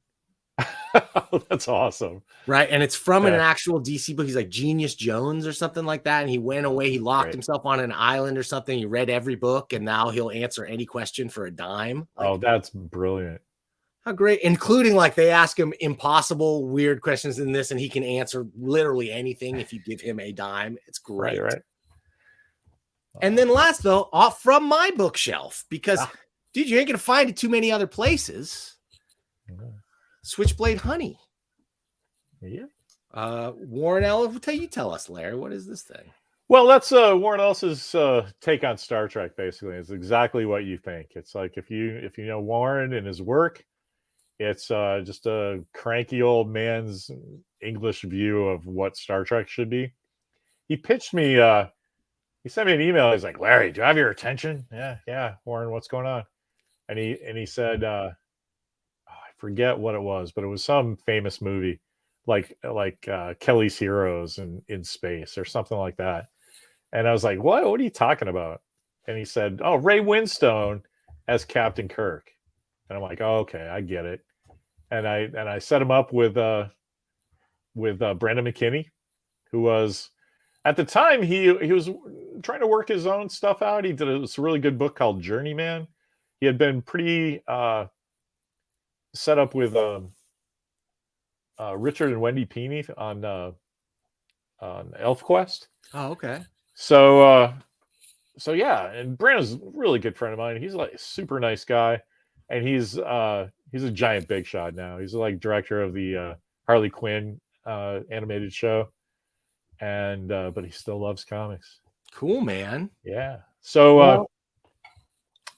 That's awesome. Right. And it's from an actual DC book. He's like Genius Jones or something like that. And he went away. He locked himself on an island or something. He read every book and now he'll answer any question for a dime. Like, that's brilliant. How great. Including like they ask him impossible, weird questions in this and he can answer literally anything if you give him a dime. It's great. Right. And then last though, off from my bookshelf, because dude, you ain't going to find it too many other places. Switchblade Honey. Yeah. Warren Ellis, tell us, Larry, what is this thing? Well, that's Warren Ellis's take on Star Trek. Basically, it's exactly what you think. It's like if you know Warren and his work, it's just a cranky old man's English view of what Star Trek should be. He pitched me. He sent me an email. He's like, Larry, do I have your attention? Yeah, Warren, what's going on? And he said, I forget what it was, but it was some famous movie, like Kelly's Heroes in space or something like that. And I was like, what are you talking about? And he said, oh, Ray Winstone as Captain Kirk. And I'm like, oh, okay, I get it. And I set him up with Brandon McKinney, who was at the time he was trying to work his own stuff out. He did this really good book called Journeyman. He had been pretty set up with Richard and Wendy Peeney on ElfQuest. Oh, okay. So yeah, and Brandon's a really good friend of mine. He's like a super nice guy, and he's a giant big shot now. He's like director of the Harley Quinn animated show, and but he still loves comics. Cool, man. Yeah. So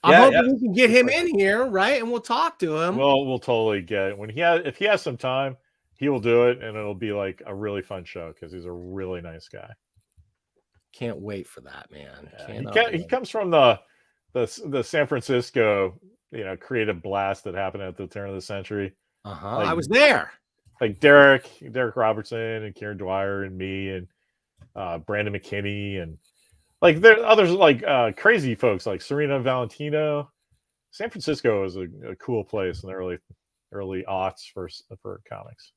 I'm hoping we can get him in here, right? And we'll talk to him. Well, we'll totally get it. If he has some time, he will do it, and it'll be like a really fun show because he's a really nice guy. Can't wait for that, man. Yeah, he comes from the San Francisco, creative blast that happened at the turn of the century. Like, I was there. Like Derek Robertson and Kieran Dwyer and me and Brandon McKinney and like there are others like crazy folks like Serena Valentino. San Francisco is a cool place in the early aughts for comics.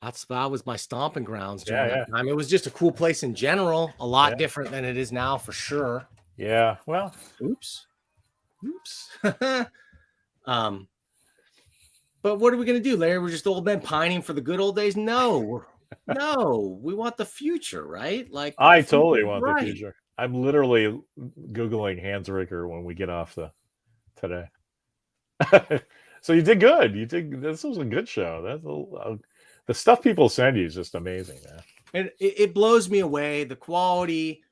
That was my stomping grounds during that time. It was just a cool place in general, a lot different than it is now for sure. Yeah. Well, oops. But what are we going to do, Larry? We're just old men pining for the good old days? No, No, we want the future, right? Like the I totally future's want the bright. future. I'm literally Googling Hans Ricker when we get off today. So you did good. You did. This was a good show. The stuff people send you is just amazing, man. And it blows me away. The quality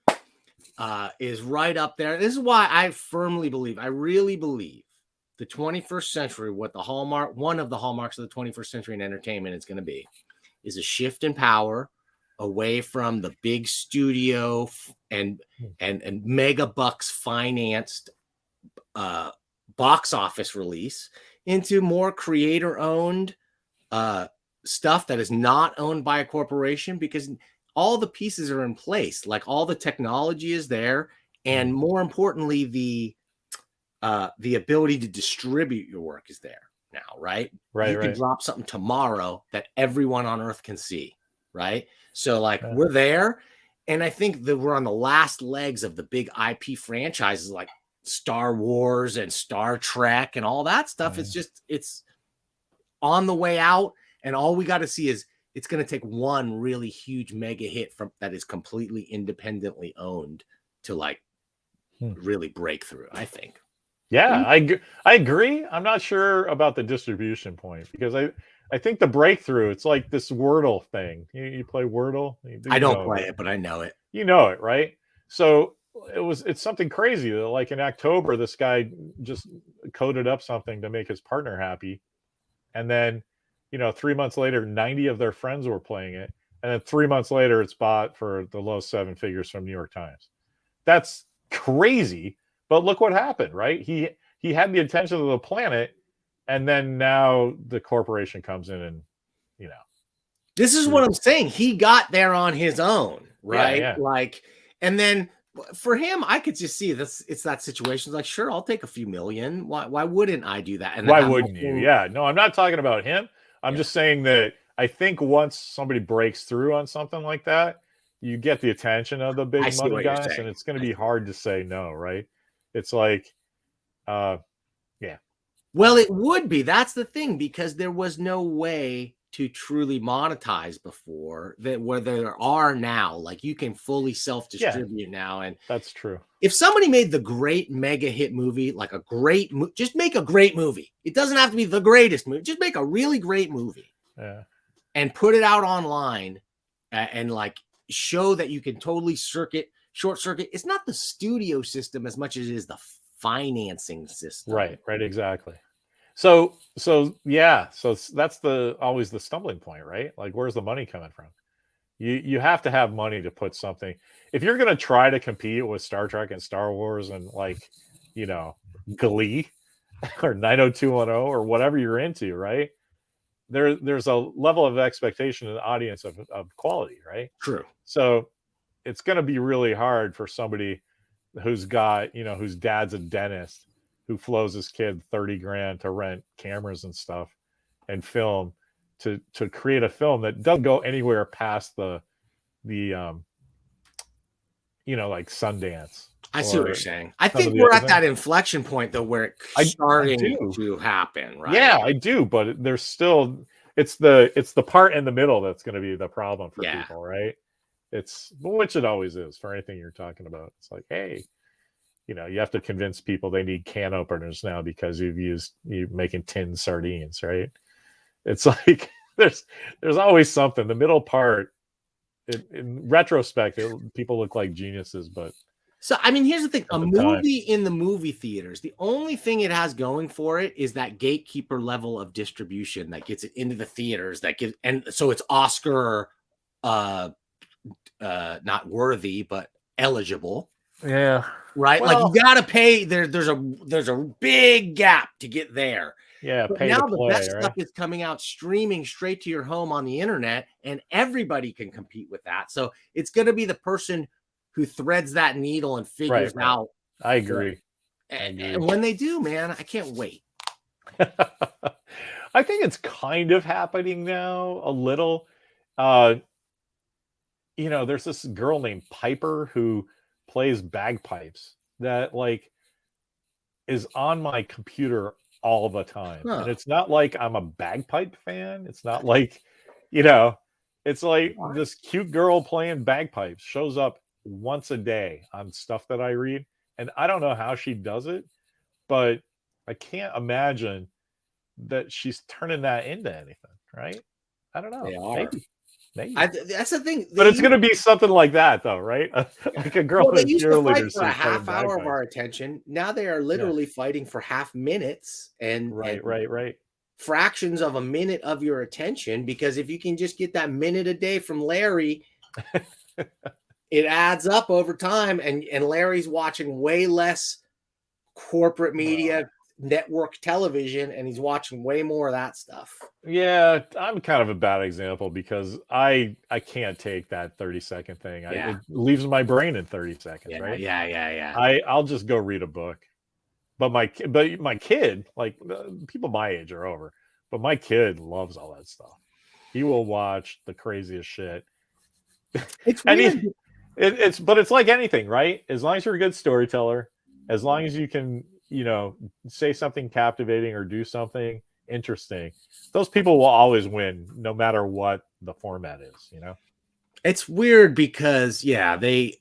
is right up there. This is why I firmly believe, I really believe the 21st century, what the hallmark, one of the hallmarks of the 21st century in entertainment is going to be, is a shift in power away from the big studio and mega bucks financed box office release into more creator owned stuff that is not owned by a corporation, because all the pieces are in place. Like all the technology is there, and more importantly, the ability to distribute your work is there now, right? You can drop something tomorrow that everyone on earth can see, right? So like we're there, and I think that we're on the last legs of the big IP franchises like Star Wars and Star Trek and all that stuff. It's on the way out, and all we got to see is it's going to take one really huge mega hit from that is completely independently owned to like really break through, I think. Yeah, I agree. I'm not sure about the distribution point, because I think the breakthrough, it's like this Wordle thing. You play Wordle? I don't play it, but I know it. You know it, right? So it's something crazy. Like in October, this guy just coded up something to make his partner happy. And then, 3 months later, 90 of their friends were playing it. And then 3 months later, it's bought for the low seven figures from New York Times. That's crazy. But look what happened, right? He had the attention of the planet, and then now the corporation comes in and, This is what I'm saying. He got there on his own, right? Yeah. Like, and then for him, I could just see this. It's that situation. Like, sure, I'll take a few million. Why wouldn't I do that? And why wouldn't you? Yeah. No, I'm not talking about him. I'm just saying that I think once somebody breaks through on something like that, you get the attention of the big money guys, and it's going to be hard to say no, right? It's like, yeah. Well, it would be. That's the thing, because there was no way to truly monetize before that, where there are now. Like, you can fully self-distribute now, and that's true. If somebody made the great mega hit movie, like a great, just make a great movie. It doesn't have to be the greatest movie. Just make a really great movie, and put it out online, and like show that you can totally short circuit. It's not the studio system as much as it is the financing system. Right, exactly. So yeah, so that's always the stumbling point, right? Like, where's the money coming from? You have to have money to put something. If you're going to try to compete with Star Trek and Star Wars and like, Glee or 90210 or whatever you're into, right? There's a level of expectation in the audience of quality, right? True. So it's going to be really hard for somebody who's got, whose dad's a dentist, who flows his kid $30,000 to rent cameras and stuff and film, to create a film that doesn't go anywhere past the like Sundance. I see what you're saying. I think we're at that inflection point though, where it's starting to happen, right? Yeah, I do, but there's still it's the part in the middle that's going to be the problem for people, right? Which it always is for anything you're talking about. It's like, hey, you have to convince people they need can openers now because you're making tin sardines, right? It's like there's always something. The middle part, in retrospect, people look like geniuses, but so I mean, here's the thing: a movie in the movie theaters, the only thing it has going for it is that gatekeeper level of distribution that gets it into the theaters. And so it's Oscar, not worthy, but eligible. Yeah. Right. Well, like, you got to pay. There's a big gap to get there. Yeah. But now the best stuff is coming out streaming straight to your home on the internet, and everybody can compete with that. So it's going to be the person who threads that needle and figures out. I agree. And when they do, man, I can't wait. I think it's kind of happening now a little. There's this girl named Piper who plays bagpipes that like is on my computer all the time. And it's not like I'm a bagpipe fan. It's not like, It's like this cute girl playing bagpipes shows up once a day on stuff that I read. And I don't know how she does it, but I can't imagine that she's turning that into anything, right? I don't know. They are. Maybe. That's the thing. But it's going to be something like that, though, right? Like a girl They in used to fight cheerleader for a suit playing half hour of bagpipes. our attention. Now they are literally fighting for half minutes and Right. fractions of a minute of your attention, because if you can just get that minute a day from Larry, it adds up over time, and Larry's watching way less corporate media, network television, and he's watching way more of that stuff. Yeah, I'm kind of a bad example because I can't take that 30-second thing. It leaves my brain in 30 seconds, right? Yeah. I'll just go read a book. But my kid, like people my age are over, but my kid loves all that stuff. He will watch the craziest shit. It's and weird. But it's like anything, right? As long as you're a good storyteller, as long as you can, say something captivating or do something interesting, those people will always win, no matter what the format is. It's weird because they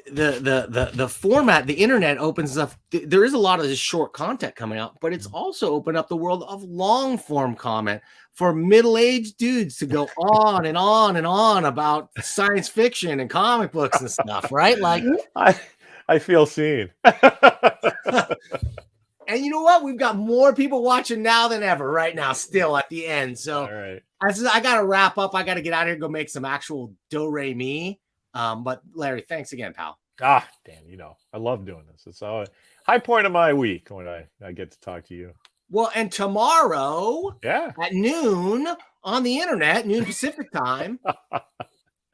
the format, the internet opens up. There is a lot of this short content coming out, but it's also opened up the world of long form comment for middle-aged dudes to go on and on and on about science fiction and comic books and stuff, right? Like, I feel seen. And you know what? We've got more people watching now than ever right now, still at the end. So all right. I got to wrap up. I got to get out of here and go make some actual do-re-mi. But Larry, thanks again, pal. Dan, I love doing this. It's a high point of my week when I get to talk to you. Well, and tomorrow at noon on the internet, noon Pacific time,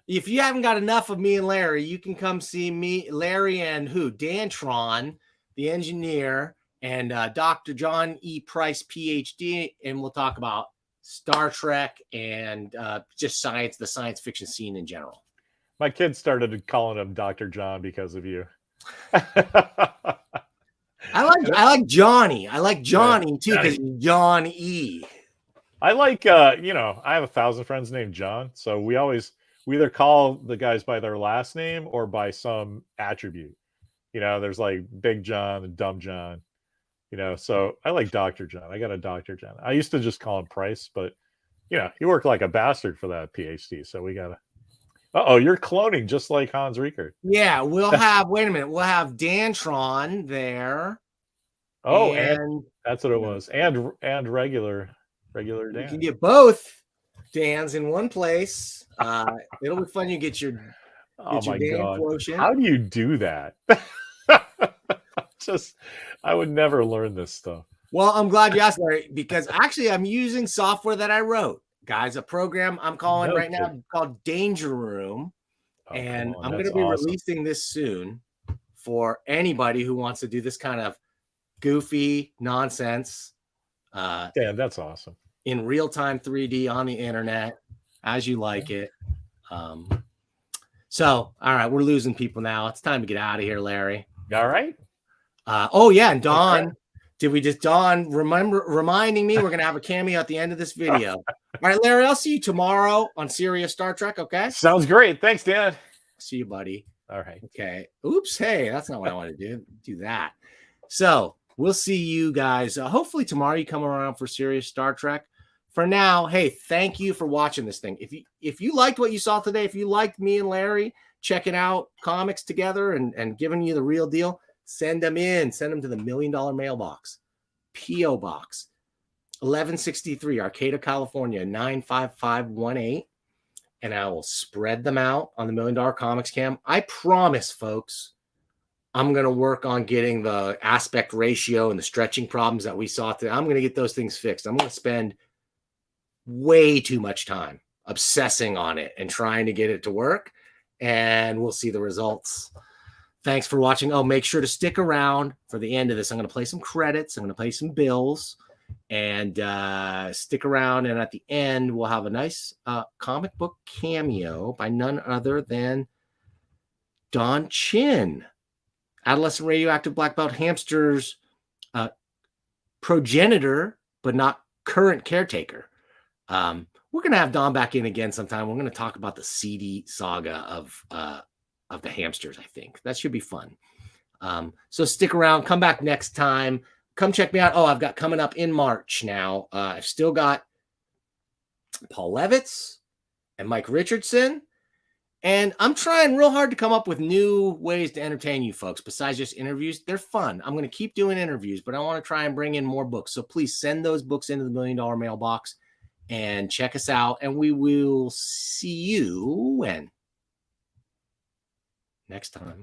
if you haven't got enough of me and Larry, you can come see me, Larry, and Dan Tron, the engineer, and Dr. John E. Price, PhD, and we'll talk about Star Trek and just science, the science fiction scene in general. My kids started calling him Dr. John because of you. I like Johnny. I like Johnny too because John E. I like I have 1,000 friends named John, so we either call the guys by their last name or by some attribute. There's like Big John and Dumb John. So I like Dr. John. I got a Dr. John. I used to just call him Price, but he worked like a bastard for that PhD. So we gotta. You're cloning just like Hans Riekert. Yeah, we'll have. Wait a minute, we'll have Dan Tron there. Oh, and that's what it was, and regular Dan. You can get both Dans in one place. It'll be fun. You get your my God, quotient. How do you do that? I would never learn this stuff. Well, I'm glad you asked, Larry, because actually I'm using software that I wrote. Guys, a program I'm calling right now called Danger Room. And I'm going to be releasing this soon for anybody who wants to do this kind of goofy nonsense. Damn, that's awesome. In real-time 3D on the internet, as you like it. So, all right, we're losing people now. It's time to get out of here, Larry. All right. And Dawn. Dawn reminding me we're going to have a cameo at the end of this video. All right, Larry, I'll see you tomorrow on Serious Star Trek, okay? Sounds great. Thanks, Dan. See you, buddy. All right. Okay. Oops. Hey, that's not what I want to do that. So we'll see you guys. Hopefully tomorrow you come around for Serious Star Trek. For now, hey, thank you for watching this thing. If you liked what you saw today, if you liked me and Larry checking out comics together and giving you the real deal, send them in. Send them to the $1 Million Mailbox. P.O. Box 1163, Arcata, California, 95518. And I will spread them out on the $1 Million Comics Cam. I promise, folks, I'm going to work on getting the aspect ratio and the stretching problems that we saw today. I'm going to get those things fixed. I'm going to spend way too much time obsessing on it and trying to get it to work. And we'll see the results. Thanks for watching. Make sure to stick around for the end of this. I'm going to play some credits. I'm going to play some bills. And stick around. And at the end, we'll have a nice comic book cameo by none other than Don Chin, adolescent radioactive black belt hamster's progenitor, but not current caretaker. We'll we're gonna have Don back in again sometime. We're gonna talk about the CD saga of the hamsters. I think that should be fun. So stick around. Come back next time. Come check me out. Oh, I've got coming up in March now. I've still got Paul Levitz and Mike Richardson. And I'm trying real hard to come up with new ways to entertain you folks besides just interviews. They're fun. I'm going to keep doing interviews, but I want to try and bring in more books. So please send those books into the $1 Million Mailbox and check us out. And we will see you when? Next time.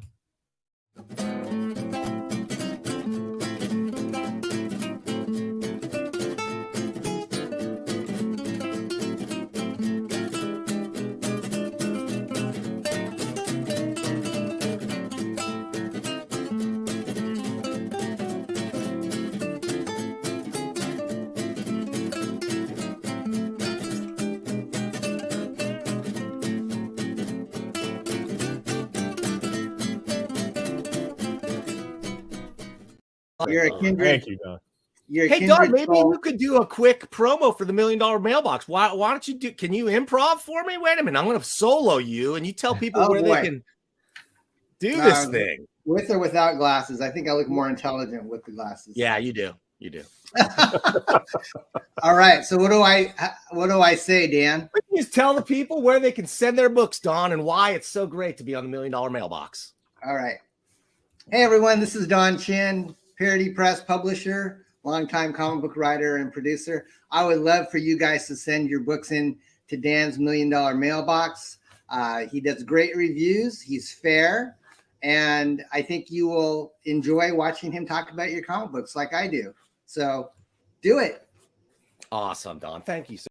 You're a kindred. Thank you, Don. You're a Hey, kindred Don, maybe soul. you could do a quick promo for the $1 Million Mailbox. Why don't you do? Can you improv for me? Wait a minute, I'm going to solo you, and you tell people Oh, where boy. they can do this thing. With or without glasses. I think I look more intelligent with the glasses. Yeah, you do. You do. All right. So what do I say, Dan? Just tell the people where they can send their books, Don, and why it's so great to be on the $1 Million Mailbox. All right. Hey everyone, this is Don Chin, Parody Press publisher, longtime comic book writer and producer. I would love for you guys to send your books in to Dan's $1 Million Mailbox. He does great reviews. He's fair. And I think you will enjoy watching him talk about your comic books like I do. So do it. Awesome, Don. Thank you so